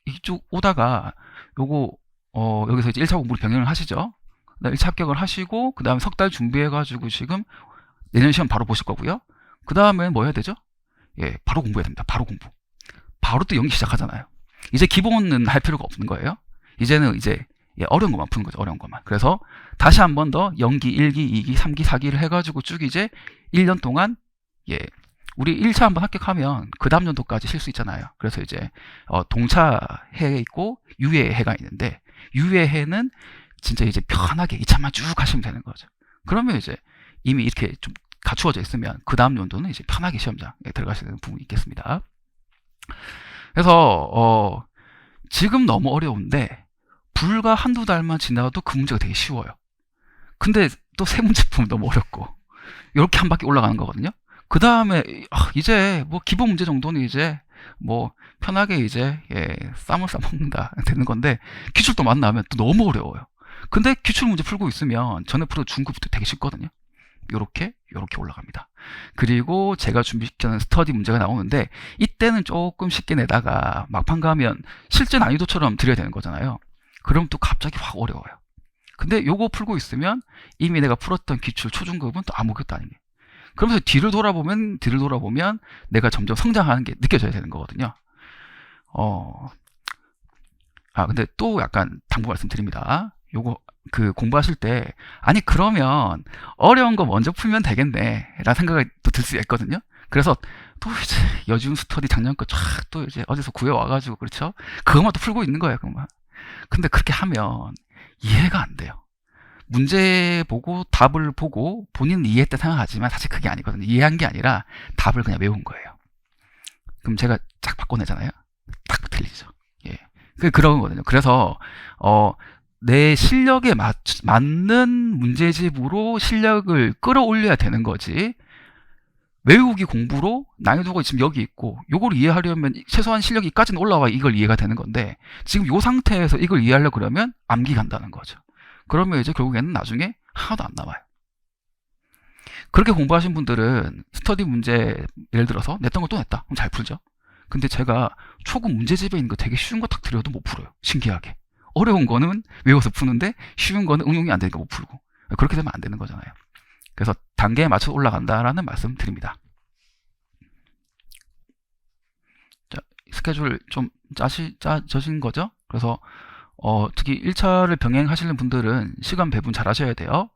이쪽 오다가, 여기서 이제 1차 공부를 병행을 하시죠. 1차 합격을 하시고, 그 다음에 석 달 준비해가지고 지금 내년 시험 바로 보실 거고요. 그 다음에 뭐 해야 되죠? 예, 바로 공부해야 됩니다. 바로 공부. 바로 또 연기 시작하잖아요. 이제 기본은 할 필요가 없는 거예요. 이제는 이제 어려운 것만 푸는 거죠. 어려운 것만. 그래서 다시 한 번 더 연기 1기, 2기, 3기, 4기를 해가지고 쭉 이제 1년 동안, 예, 우리 1차 한번 합격하면 그 다음 연도까지 쉴 수 있잖아요. 그래서 이제 동차 해 있고 유예 해가 있는데, 유예 해는 진짜 이제 편하게 2차만 쭉 하시면 되는 거죠. 그러면 이제 이미 이렇게 좀 갖추어져 있으면 그 다음 연도는 이제 편하게 시험장에 들어가시는 부분이 있겠습니다. 그래서 지금 너무 어려운데 불과 한두 달만 지나도 그 문제가 되게 쉬워요. 근데 또 세 문제 보면 너무 어렵고, 이렇게 한 바퀴 올라가는 거거든요. 그 다음에 이제 뭐 기본 문제 정도는 이제 뭐 편하게 이제 쌈을 싸먹는다 되는 건데, 기출도 만나면 또 너무 어려워요. 근데 기출 문제 풀고 있으면 전에 풀어도 중급부터 되게 쉽거든요. 요렇게 올라갑니다. 그리고 제가 준비시키는 스터디 문제가 나오는데, 이때는 조금 쉽게 내다가 막판 가면 실제 난이도처럼 드려야 되는 거잖아요. 그럼 또 갑자기 확 어려워요. 근데 요거 풀고 있으면 이미 내가 풀었던 기출 초중급은 또 아무것도 아닌 게, 그러면서 뒤를 돌아보면 내가 점점 성장하는 게 느껴져야 되는 거거든요. 근데 또 약간 당부 말씀드립니다. 요거 공부하실 때, 아니 그러면 어려운 거 먼저 풀면 되겠네 라는 생각이 또 들 수 있거든요. 그래서 또 이제 여지운 스터디 작년 거 쫙 또 이제 어디서 구해와가지고, 그렇죠, 그것만 또 풀고 있는 거예요. 그것만. 근데 그렇게 하면 이해가 안 돼요. 문제 보고 답을 보고 본인은 이해했다 생각하지만 사실 그게 아니거든요. 이해한 게 아니라 답을 그냥 외운 거예요. 그럼 제가 쫙 바꿔내잖아요. 딱 틀리죠. 예, 그런 거거든요. 그래서 내 실력에 맞는 문제집으로 실력을 끌어올려야 되는 거지, 외우기 공부로 난이도가 지금 여기 있고 요걸 이해하려면 최소한 실력이 까지는 올라와 이걸 이해가 되는 건데, 지금 요 상태에서 이걸 이해하려고 그러면 암기 간다는 거죠. 그러면 이제 결국에는 나중에 하나도 안 남아요. 그렇게 공부하신 분들은 스터디 문제 예를 들어서 냈던 걸 또 냈다. 그럼 잘 풀죠. 근데 제가 초급 문제집에 있는 거 되게 쉬운 거 딱 드려도 못 풀어요. 신기하게. 어려운 거는 외워서 푸는데 쉬운 거는 응용이 안 되니까 못 풀고. 그렇게 되면 안 되는 거잖아요. 그래서 단계에 맞춰 올라간다라는 말씀 드립니다. 자, 스케줄 좀 짜져진 거죠? 그래서 특히 1차를 병행하시는 분들은 시간 배분 잘 하셔야 돼요.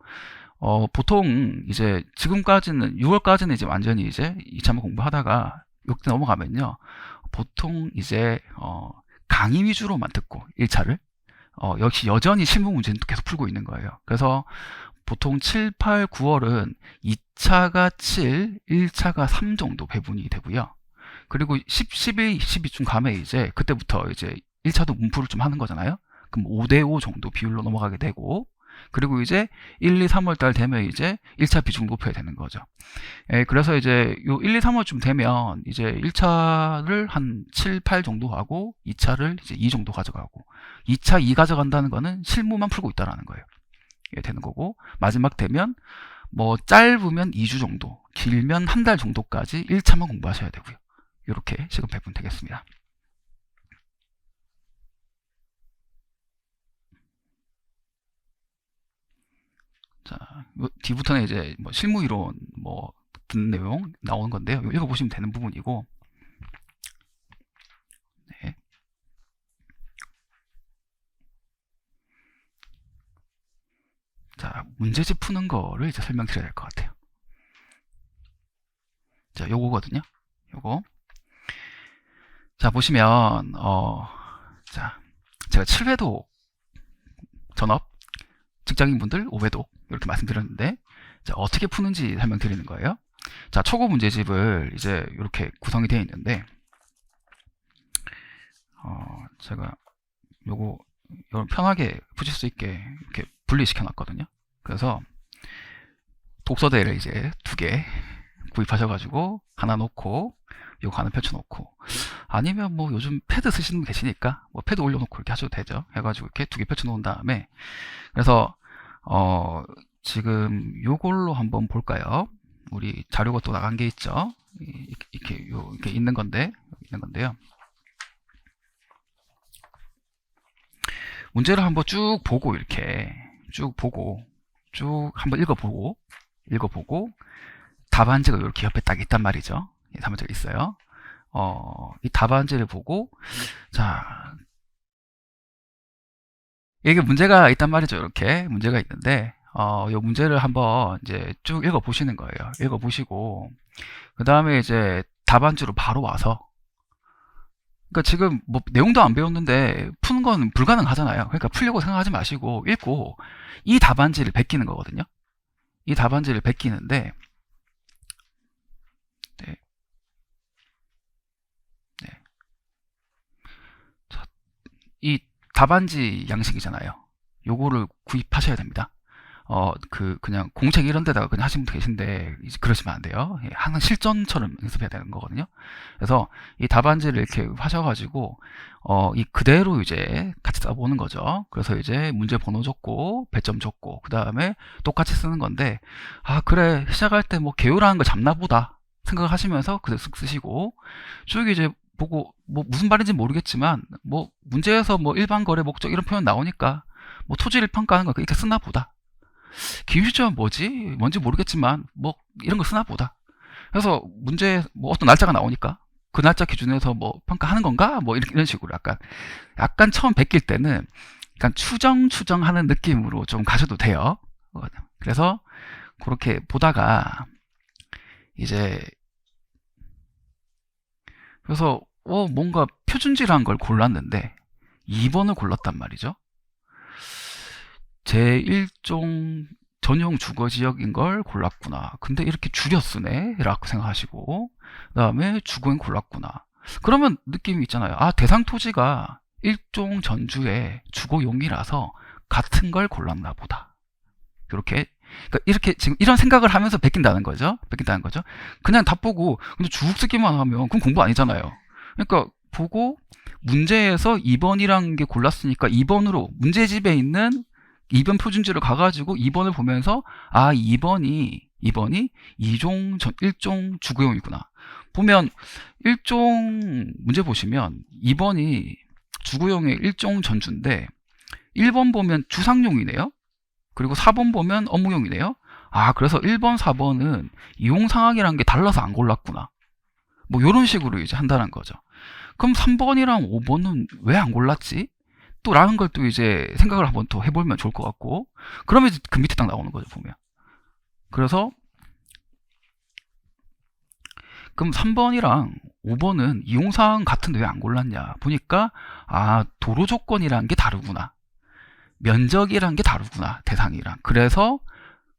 보통 이제 지금까지는 6월까지는 이제 완전히 이제 2차만 공부하다가 이때 넘어가면요, 보통 이제 강의 위주로만 듣고 1차를 역시 여전히 실무 문제는 계속 풀고 있는 거예요. 그래서 보통 7, 8, 9월은 2차가 7, 1차가 3 정도 배분이 되고요. 그리고 10, 11, 12쯤 가면 이제 그때부터 이제 1차도 문풀을 좀 하는 거잖아요. 그럼 5대5 정도 비율로 넘어가게 되고, 그리고 이제 1, 2, 3월 달 되면 이제 1차 비중 높여야 되는 거죠. 그래서 이제 요 1, 2, 3월쯤 되면 이제 1차를 한 7, 8 정도 하고 2차를 이제 2 정도 가져가고 2차 2 가져간다는 거는 실무만 풀고 있다라는 거예요. 이게 되는 거고 마지막 되면 뭐 짧으면 2주 정도, 길면 한 달 정도까지 1차만 공부하셔야 되고요. 이렇게 시간 배분 되겠습니다. 자, 뒤부터는 이제 뭐 실무 이론 뭐 듣는 내용 나오는 건데요. 이거 읽어보시면 되는 부분이고, 네. 자, 문제집 푸는 거를 이제 설명드려야 될 것 같아요. 자, 요거거든요. 요거. 자, 보시면 자, 제가 7회독 전업 직장인분들 5회독 이렇게 말씀드렸는데, 자, 어떻게 푸는지 설명드리는 거예요. 자, 초고 문제집을 이제 이렇게 구성이 되어 있는데, 제가 요거 편하게 푸실 수 있게 이렇게 분리시켜 놨거든요. 그래서 독서대를 이제 2개 구입하셔가지고 하나 놓고 요거 하나 펼쳐놓고, 아니면 뭐 요즘 패드 쓰시는 분 계시니까 뭐 패드 올려놓고 이렇게 하셔도 되죠. 해가지고 이렇게 2개 펼쳐놓은 다음에, 그래서 지금 요걸로 한번 볼까요? 우리 자료가 또 나간 게 있죠. 이렇게 있는 건데요. 문제를 한번 쭉 보고 이렇게 쭉 한번 읽어보고 답안지가 이렇게 옆에 딱 있단 말이죠. 답안지가 있어요. 이 답안지를 보고, 자, 이게 문제가 있단 말이죠. 이렇게 문제가 있는데, 이 문제를 한번 이제 쭉 읽어보시는 거예요. 읽어보시고, 그 다음에 이제 답안지로 바로 와서, 그러니까 지금 뭐 내용도 안 배웠는데 푸는 건 불가능하잖아요. 그러니까 풀려고 생각하지 마시고 읽고 이 답안지를 베끼는 거거든요. 이 답안지를 베끼는데, 네. 네. 자, 이 답안지 양식이잖아요. 요거를 구입하셔야 됩니다. 그냥 공책 이런 데다가 그냥 하시는 분도 계신데, 이제 그러시면 안 돼요. 항상 실전처럼 연습해야 되는 거거든요. 그래서 이 답안지를 이렇게 하셔가지고, 이 그대로 이제 같이 써보는 거죠. 그래서 이제 문제 번호 적고, 배점 적고, 그 다음에 똑같이 쓰는 건데, 아, 그래, 시작할 때 뭐 개요라는 걸 잡나 보다 생각을 하시면서 그대로 쓱 쓰시고, 쭉 이제 보고, 뭐 무슨 말인지 모르겠지만, 뭐 문제에서 뭐 일반 거래 목적 이런 표현 나오니까, 뭐 토지를 평가하는 거 이렇게 쓰나 보다. 기후시점은 뭔지 모르겠지만 뭐 이런 거 쓰나 보다. 그래서 문제 뭐 어떤 날짜가 나오니까 그 날짜 기준에서 뭐 평가하는 건가 뭐 이런 식으로 약간 처음 베낄 때는 약간 추정하는 느낌으로 좀 가셔도 돼요. 그래서 그렇게 보다가 이제, 그래서 뭔가 표준지라는 걸 골랐는데 2번을 골랐단 말이죠. 제1종 전용 주거지역인 걸 골랐구나. 근데 이렇게 줄여 쓰네 라고 생각하시고, 그 다음에 주거인 골랐구나. 그러면 느낌이 있잖아요. 아, 대상 토지가 1종 전주의 주거용이라서 같은 걸 골랐나 보다. 이렇게 지금 이런 생각을 하면서 베낀다는 거죠. 그냥 답 보고 근데 쭉 쓰기만 하면 그건 공부 아니잖아요. 그러니까 보고 문제에서 2번이라는 게 골랐으니까 2번으로 문제집에 있는 2번 표준지를 가가지고 2번을 보면서, 아, 2번이 1종 주거용이구나. 보면 1종 문제 보시면 2번이 주거용의 1종 전주인데 1번 보면 주상용이네요. 그리고 4번 보면 업무용이네요. 아, 그래서 1번, 4번은 이용상황이라는 게 달라서 안 골랐구나. 뭐 이런 식으로 이제 한다는 거죠. 그럼 3번이랑 5번은 왜 안 골랐지? 또 라는 걸 또 이제 생각을 한번 더 해보면 좋을 것 같고, 그러면 이제 그 밑에 딱 나오는 거죠, 보면. 그래서 그럼 3번이랑 5번은 이용사항 같은데 왜 안 골랐냐 보니까, 아, 도로 조건이라는 게 다르구나, 면적이라는 게 다르구나, 대상이랑. 그래서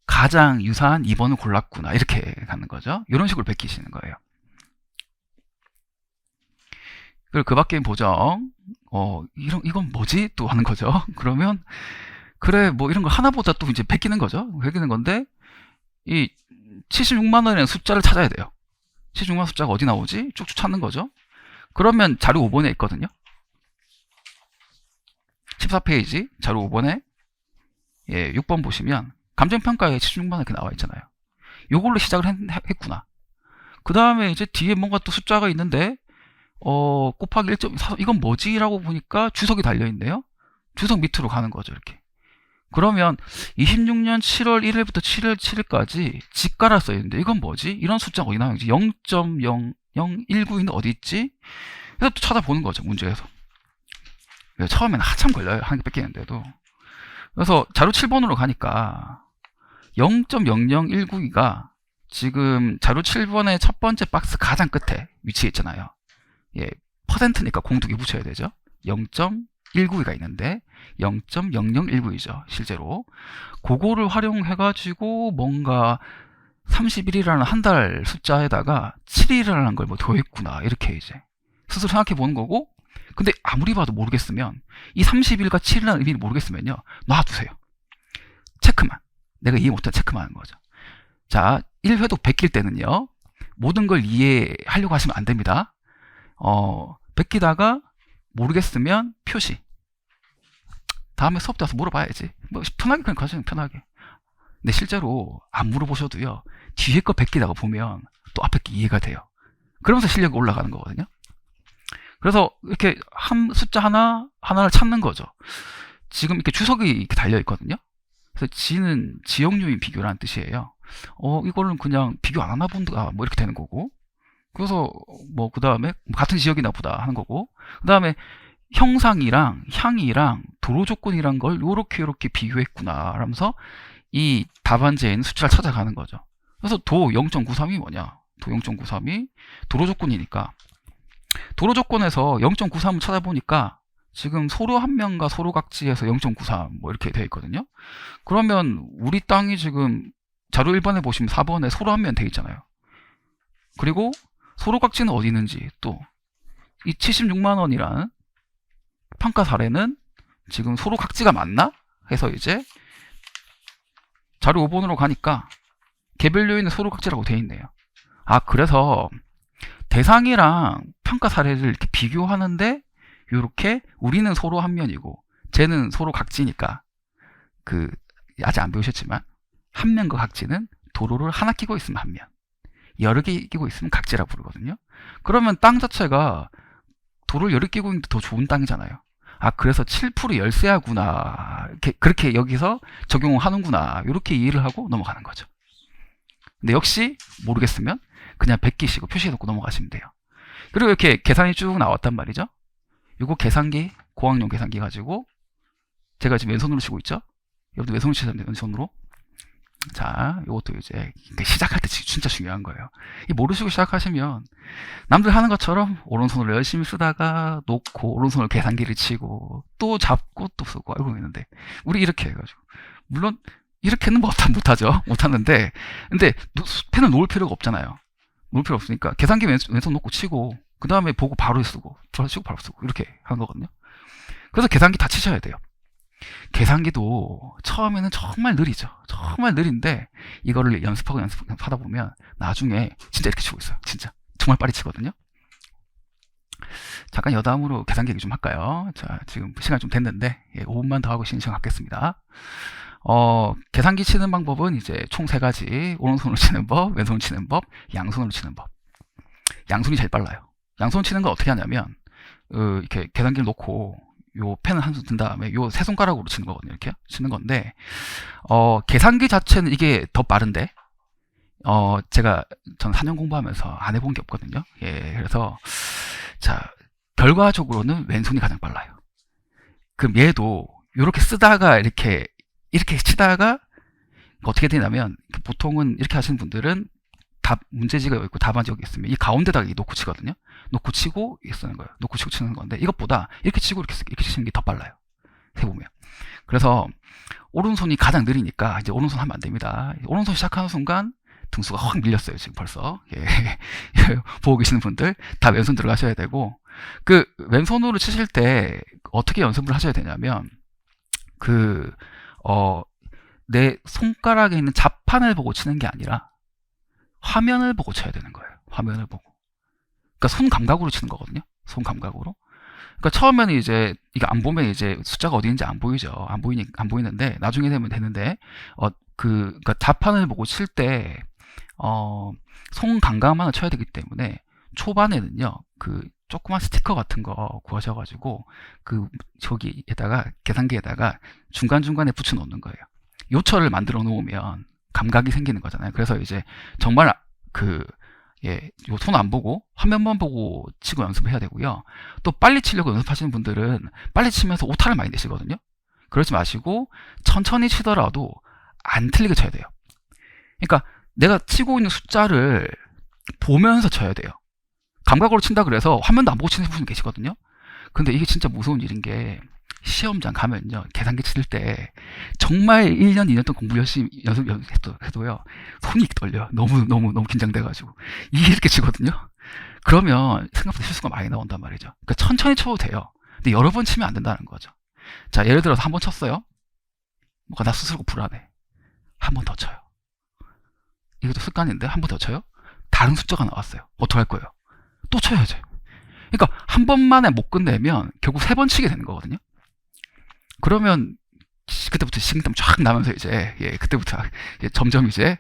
가장 유사한 2번을 골랐구나, 이렇게 가는 거죠. 이런 식으로 베끼시는 거예요. 그리고 그 밖에 보정, 이건 뭐지? 또 하는 거죠. 그러면 그래, 뭐 이런 거 하나보다 또 이제 베끼는 거죠. 베끼는 건데, 이 76만 원이라는 숫자를 찾아야 돼요. 76만 원 숫자가 어디 나오지? 쭉쭉 찾는 거죠. 그러면 자료 5번에 있거든요. 14페이지 자료 5번에 6번 보시면 감정평가에 76만 원 이렇게 나와 있잖아요. 요걸로 시작을 했구나. 그 다음에 이제 뒤에 뭔가 또 숫자가 있는데 곱하기 1.4 이건 뭐지? 라고 보니까 주석이 달려있네요. 주석 밑으로 가는 거죠. 이렇게. 그러면 26년 7월 1일부터 7월 7일까지 지가라 써있는데 이건 뭐지? 이런 숫자가 어디 나오는지 0.00192는 어디 있지? 그래서 또 찾아보는 거죠. 문제에서. 처음에는 한참 걸려요. 한 개 뺏기는데도. 그래서 자료 7번으로 가니까 0.00192가 지금 자료 7번의 첫 번째 박스 가장 끝에 위치해 있잖아요. 퍼센트니까 공 2개 붙여야 되죠. 0.192가 있는데 0.0019이죠. 실제로. 그거를 활용해가지고 뭔가 31이라는 한 달 숫자에다가 7일이라는 걸 뭐 더했구나. 이렇게 이제 스스로 생각해 보는 거고, 근데 아무리 봐도 모르겠으면 이 30일과 7일이라는 의미를 모르겠으면요. 놔두세요. 체크만. 내가 이해 못한 체크만 하는 거죠. 자, 1회도 베낄 때는요. 모든 걸 이해하려고 하시면 안 됩니다. 베끼다가 모르겠으면 표시. 다음에 수업 때 와서 물어봐야지. 뭐 편하게 그냥 가시면 편하게. 근데 실제로 안 물어보셔도요. 뒤에 거 베끼다가 보면 또 앞에 게 이해가 돼요. 그러면서 실력이 올라가는 거거든요. 그래서 이렇게 한 숫자 하나를 찾는 거죠. 지금 이렇게 주석이 이렇게 달려 있거든요. 그래서 지는 지역류인 비교라는 뜻이에요. 이거는 그냥 비교 안 하나 본다 뭐 이렇게 되는 거고. 그래서 뭐 그 다음에 같은 지역이나 보다 하는 거고. 그 다음에 형상이랑 향이랑 도로 조건이란 걸 요렇게 비교했구나 하면서 이 답안지에 있는 숫자를 찾아가는 거죠. 그래서 도 0.93이 뭐냐? 도 0.93이 도로 조건이니까 도로 조건에서 0.93을 찾아보니까 지금 소로 한 명과 소로 각지에서 0.93 뭐 이렇게 되어 있거든요. 그러면 우리 땅이 지금 자료 1번에 보시면 4번에 소로 한 명 되어 있잖아요. 그리고 소로 각지는 어디 있는지 또 이 76만 원이라는 평가 사례는 지금 소로 각지가 맞나? 해서 이제 자료 5번으로 가니까 개별 요인은 소로 각지라고 되어 있네요. 그래서 대상이랑 평가 사례를 이렇게 비교하는데 이렇게 우리는 소로 한 면이고 쟤는 소로 각지니까 아직 안 배우셨지만 한 면과 각지는 도로를 하나 끼고 있으면 한 면, 여러 개 끼고 있으면 각지라고 부르거든요. 그러면 땅 자체가 도로를 여러 개 끼고 있는데 더 좋은 땅이잖아요. 그래서 7% 열세하구나. 그렇게 여기서 적용을 하는구나. 이렇게 이해를 하고 넘어가는 거죠. 근데 역시 모르겠으면 그냥 베끼시고 표시해놓고 넘어가시면 돼요. 그리고 이렇게 계산이 쭉 나왔단 말이죠. 이거 계산기, 고학용 계산기 가지고 제가 지금 왼손으로 치고 있죠. 여러분도 왼손으로 치시면 돼요. 왼손으로. 자, 이것도 이제 시작할 때 진짜 중요한 거예요. 모르시고 시작하시면 남들 하는 것처럼 오른손으로 열심히 쓰다가 놓고 오른손으로 계산기를 치고 또 잡고 또 쓰고 알고 있는데 우리 이렇게 해가지고 물론 이렇게는 못하죠. 못하는데 근데 펜을 놓을 필요가 없잖아요. 놓을 필요 없으니까 계산기 왼손 놓고 치고 그 다음에 보고 바로 쓰고 치고 바로 쓰고 이렇게 하는 거거든요. 그래서 계산기 다 치셔야 돼요. 계산기도 처음에는 정말 느리죠. 정말 느린데 이거를 연습하다 보면 나중에 진짜 이렇게 치고 있어요. 진짜 정말 빨리 치거든요. 잠깐 여담으로 계산기 얘기 좀 할까요? 자, 지금 시간이 좀 됐는데 5분만 더 하고 쉬는 시간 갖겠습니다. 계산기 치는 방법은 이제 총 3가지. 오른손으로 치는 법, 왼손으로 치는 법, 양손으로 치는 법. 양손이 제일 빨라요. 양손 치는 건 어떻게 하냐면 이렇게 계산기를 놓고 요 펜을 한 손 든 다음에 요 세 손가락으로 치는 거거든요. 이렇게 치는 건데 계산기 자체는 이게 더 빠른데 저는 4년 공부하면서 안 해본 게 없거든요. 그래서 자, 결과적으로는 왼손이 가장 빨라요. 그럼 얘도 이렇게 쓰다가 이렇게 치다가 어떻게 되냐면 보통은 이렇게 하시는 분들은 문제지가 여기 있고 답안지 여기 있으면 이 가운데다가 놓고 치거든요. 놓고 치고 이렇게 쓰는 거예요. 놓고 치고 치는 건데 이것보다 이렇게 치고 이렇게 치는 게 더 빨라요. 해보면. 그래서 오른손이 가장 느리니까 이제 오른손 하면 안 됩니다. 오른손 시작하는 순간 등수가 확 밀렸어요. 지금 벌써. 보고 계시는 분들 다 왼손 들어가셔야 되고 왼손으로 치실 때 어떻게 연습을 하셔야 되냐면 어, 내 손가락에 있는 자판을 보고 치는 게 아니라 화면을 보고 쳐야 되는 거예요. 화면을 보고. 그러니까 손 감각으로 치는 거거든요. 손 감각으로. 그러니까 처음에는 이제 이게 안 보면 이제 숫자가 어디 있는지 안 보이죠. 안 보이는데 나중에 되면 되는데 그러니까 자판을 보고 칠 때 손 감각만을 쳐야 되기 때문에 초반에는요 그 조그만 스티커 같은 거 구하셔가지고 그 저기에다가 계산기에다가 중간중간에 붙여 놓는 거예요. 요철을 만들어 놓으면 감각이 생기는 거잖아요. 그래서 이제 정말 그 예, 손 안 보고 화면만 보고 치고 연습해야 되고요. 또 빨리 치려고 연습하시는 분들은 빨리 치면서 오타를 많이 내시거든요. 그러지 마시고 천천히 치더라도 안 틀리게 쳐야 돼요. 그러니까 내가 치고 있는 숫자를 보면서 쳐야 돼요. 감각으로 친다 그래서 화면도 안 보고 치는 분이 계시거든요. 근데 이게 진짜 무서운 일인 게 시험장 가면요 계산기 칠 때 정말 1년 2년 동안 공부 열심히 연습해도요 손이 떨려요. 너무 긴장돼가지고 이게 이렇게 치거든요. 그러면 생각보다 실수가 많이 나온단 말이죠. 그러니까 천천히 쳐도 돼요. 근데 여러 번 치면 안 된다는 거죠. 자, 예를 들어서 한 번 쳤어요. 뭔가 나 스스로 불안해. 한 번 더 쳐요. 이것도 습관인데 한 번 더 쳐요. 다른 숫자가 나왔어요. 어떡할 거예요? 또 쳐야죠. 그러니까 한 번만에 못 끝내면 결국 3번 치게 되는 거거든요. 그러면 그때부터 식은땀 쫙 나면서 이제 그때부터 점점 이제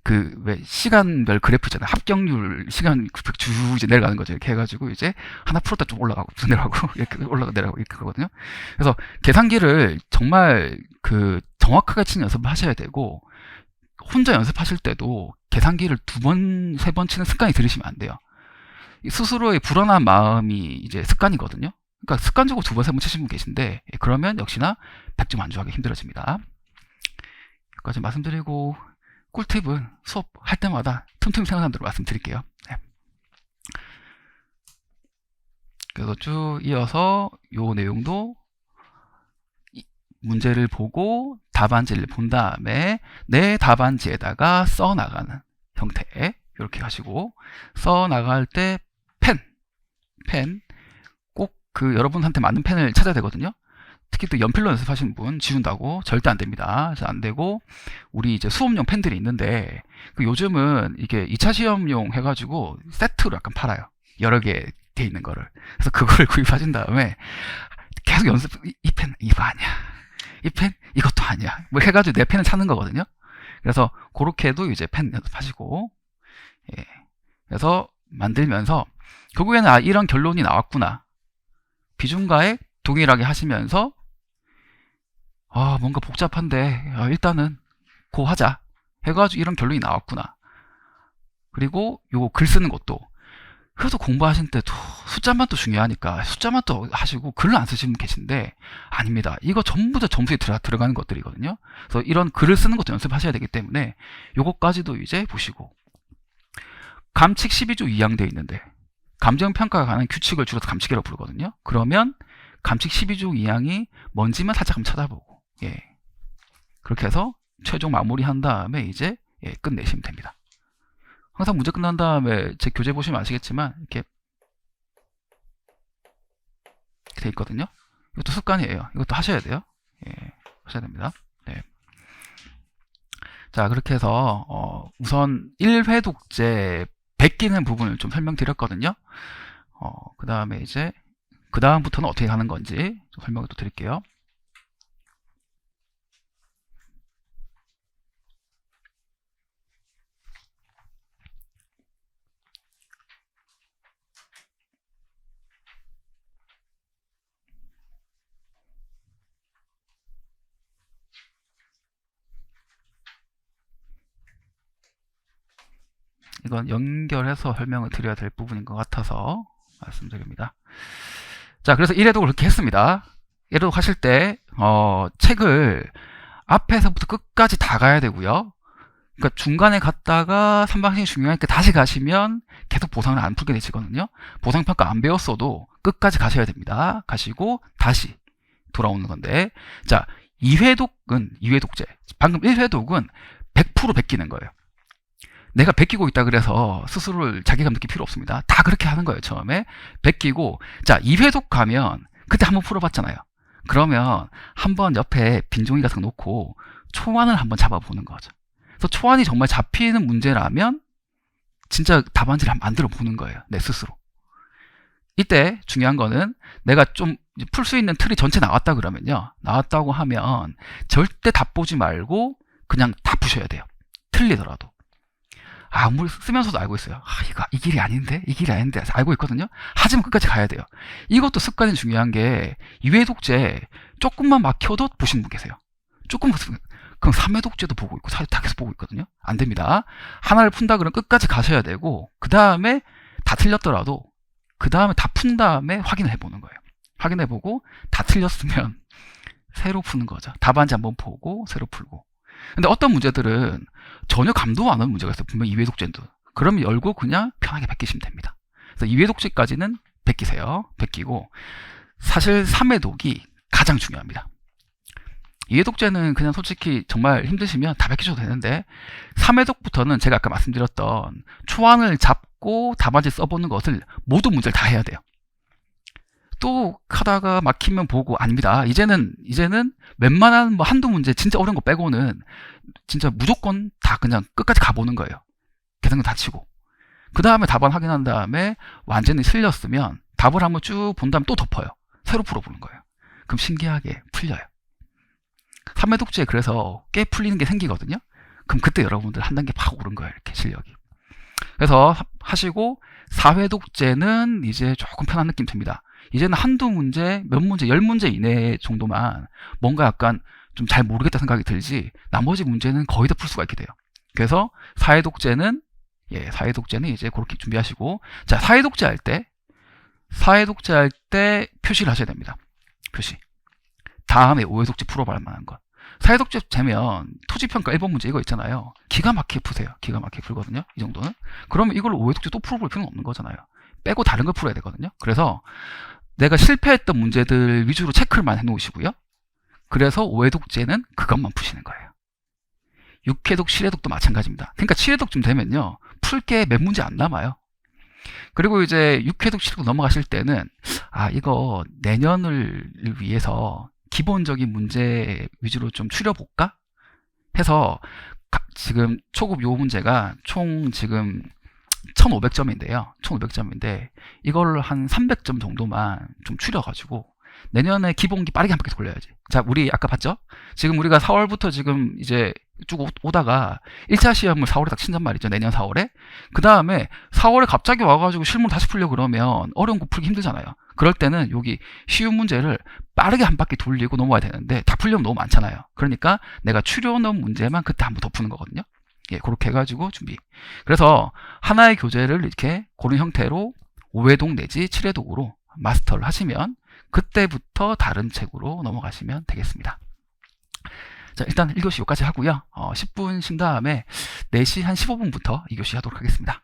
그 왜 시간별 그래프 있잖아요. 합격률 시간 쭉 이제 내려가는 거죠. 이렇게 해가지고 이제 하나 풀었다 좀 올라가고 내려가고 이렇게 올라가 내려가고 이렇게 하거든요. 그래서 계산기를 정말 그 정확하게 치는 연습을 하셔야 되고 혼자 연습하실 때도 계산기를 2번, 3번 치는 습관이 들이시면 안 돼요. 스스로의 불안한 마음이 이제 습관이거든요. 그러니까 습관적으로 2번, 3번 치신 분 계신데 그러면 역시나 100점 안주하기 힘들어집니다. 여기까지 말씀드리고 꿀팁은 수업할 때마다 틈틈이 생각나는 대로 말씀드릴게요. 네. 그래서 쭉 이어서 요 내용도 문제를 보고 답안지를 본 다음에 내 답안지에다가 써나가는 형태 이렇게 하시고 써나갈 때 펜 꼭 그 여러분한테 맞는 펜을 찾아야 되거든요. 특히 또 연필로 연습하시는 분 지운다고 절대 안 됩니다. 그래서 안 되고 우리 이제 수업용 펜들이 있는데 그 요즘은 이게 2차 시험용 해가지고 세트로 약간 팔아요. 여러 개 돼 있는 거를. 그래서 그거를 구입하신 다음에 계속 연습 이 펜 이거 아니야. 이 펜 이것도 아니야. 뭐 해가지고 내 펜을 찾는 거거든요. 그래서 그렇게도 이제 펜 연습하시고 그래서 만들면서 결국에는 이런 결론이 나왔구나. 비중가액 동일하게 하시면서 뭔가 복잡한데 일단은 고 하자 해가지고 이런 결론이 나왔구나. 그리고 요거 글 쓰는 것도 그래도 공부하실 때도 숫자만 또 중요하니까 숫자만 또 하시고 글을 안 쓰시는 분 계신데 아닙니다. 이거 전부 다 점수에 들어가는 것들이거든요. 그래서 이런 글을 쓰는 것도 연습하셔야 되기 때문에 요거까지도 이제 보시고 감칙 12조 2항 돼 있는데 감정평가가 관한 규칙을 줄여서 감칙이라고 부르거든요. 그러면 감칙 12조 2항이 뭔지만 살짝 한번 찾아보고 그렇게 해서 최종 마무리한 다음에 이제 끝내시면 됩니다. 항상 문제 끝난 다음에 제 교재 보시면 아시겠지만 이렇게 돼 있거든요. 이것도 습관이에요. 이것도 하셔야 돼요. 하셔야 됩니다. 네. 자, 그렇게 해서 우선 1회 독재 베끼는 부분을 좀 설명드렸거든요. 그 다음에 이제 그 다음부터는 어떻게 하는 건지 좀 설명을 또 드릴게요. 이건 연결해서 설명을 드려야 될 부분인 것 같아서 말씀드립니다. 자, 그래서 1회독을 그렇게 했습니다. 1회독 하실 때 책을 앞에서부터 끝까지 다 가야 되고요. 그러니까 중간에 갔다가 3방식이 중요하니까 다시 가시면 계속 보상을 안 풀게 되시거든요. 보상평가 안 배웠어도 끝까지 가셔야 됩니다. 가시고 다시 돌아오는 건데, 자, 2회독제. 방금 1회독은 100% 베끼는 거예요. 내가 베끼고 있다 그래서 스스로를 자괴감 느낄 필요 없습니다. 다 그렇게 하는 거예요. 처음에 베끼고, 자, 2회독 가면 그때 한번 풀어봤잖아요. 그러면 한번 옆에 빈 종이 같은 거 놓고 초안을 한번 잡아보는 거죠. 그래서 초안이 정말 잡히는 문제라면 진짜 답안지를 한번 만들어 보는 거예요. 내 스스로. 이때 중요한 거는 내가 좀 풀 수 있는 틀이 전체 나왔다 그러면요. 나왔다고 하면 절대 답 보지 말고 그냥 다 푸셔야 돼요. 틀리더라도. 아무리 쓰면서도 알고 있어요. 이 길이 아닌데? 이 길이 아닌데? 알고 있거든요. 하지만 끝까지 가야 돼요. 이것도 습관이 중요한 게 2회 독재 조금만 막혀도 보시는 분 계세요. 조금만 그럼 3회 독재도 보고 있고 4회 다 계속 보고 있거든요. 안 됩니다. 하나를 푼다 그러면 끝까지 가셔야 되고 그 다음에 다 틀렸더라도 그 다음에 다 푼 다음에 확인을 해보는 거예요. 확인해보고 다 틀렸으면 새로 푸는 거죠. 답안지 한번 보고 새로 풀고. 근데 어떤 문제들은 전혀 감도 안 오는 문제가 있어요. 분명 2회 독재도. 그러면 열고 그냥 편하게 베끼시면 됩니다. 그래서 2회 독재까지는 베끼세요. 베끼고 사실 3회 독이 가장 중요합니다. 2회 독재는 그냥 솔직히 정말 힘드시면 다 베끼셔도 되는데 3회 독부터는 제가 아까 말씀드렸던 초안을 잡고 답안지 써보는 것을 모든 문제를 다 해야 돼요. 또 하다가 막히면 보고 아닙니다. 이제는 웬만한 뭐 한두 문제 진짜 어려운 거 빼고는 진짜 무조건 다 그냥 끝까지 가보는 거예요. 계산금 다 치고. 그 다음에 답안 확인한 다음에 완전히 틀렸으면 답을 한번 쭉 본 다음에 또 덮어요. 새로 풀어보는 거예요. 그럼 신기하게 풀려요. 3회 독재에 그래서 꽤 풀리는 게 생기거든요. 그럼 그때 여러분들 한 단계 팍 오른 거예요. 이렇게 실력이. 그래서 하시고 4회 독재는 이제 조금 편한 느낌 듭니다. 이제는 한두 문제, 몇 문제, 10문제 이내 정도만 뭔가 약간 좀 잘 모르겠다 생각이 들지 나머지 문제는 거의 다 풀 수가 있게 돼요. 그래서 4회 독재는 4회 독재는 이제 그렇게 준비하시고 자, 4회 독재 할 때 표시를 하셔야 됩니다. 표시. 다음에 5회 독재 풀어볼 만한 것. 4회 독재 되면 토지평가 1번 문제 이거 있잖아요. 기가 막히게 푸세요. 기가 막히게 풀거든요. 이 정도는. 그러면 이걸 5회 독재 또 풀어볼 필요는 없는 거잖아요. 빼고 다른 걸 풀어야 되거든요. 그래서 내가 실패했던 문제들 위주로 체크를만 해놓으시고요. 그래서 5회 독재는 그것만 푸시는 거예요. 6회 독, 7회 독도 마찬가지입니다. 그러니까 7회 독쯤 되면요. 풀 게 몇 문제 안 남아요. 그리고 이제 6회 독, 7회 독 넘어가실 때는 이거 내년을 위해서 기본적인 문제 위주로 좀 추려볼까? 해서 지금 초급 요 문제가 총 지금 1500점인데요. 1500점인데 이걸 한 300점 정도만 좀 추려가지고 내년에 기본기 빠르게 한 바퀴 돌려야지. 자, 우리 아까 봤죠? 지금 우리가 4월부터 지금 이제 쭉 오다가 1차 시험을 4월에 딱 친단 말이죠. 내년 4월에. 그 다음에 4월에 갑자기 와가지고 실물 다시 풀려 그러면 어려운 거 풀기 힘들잖아요. 그럴 때는 여기 쉬운 문제를 빠르게 한 바퀴 돌리고 넘어와야 되는데 다 풀려면 너무 많잖아요. 그러니까 내가 추려놓은 문제만 그때 한번 더 푸는 거거든요. 그렇게 해가지고 준비. 그래서 하나의 교재를 이렇게 그런 형태로 5회독 내지 7회독으로 마스터를 하시면 그때부터 다른 책으로 넘어가시면 되겠습니다. 자, 일단 1교시 여기까지 하고요. 10분 쉰 다음에 4시 한 15분부터 2교시 하도록 하겠습니다.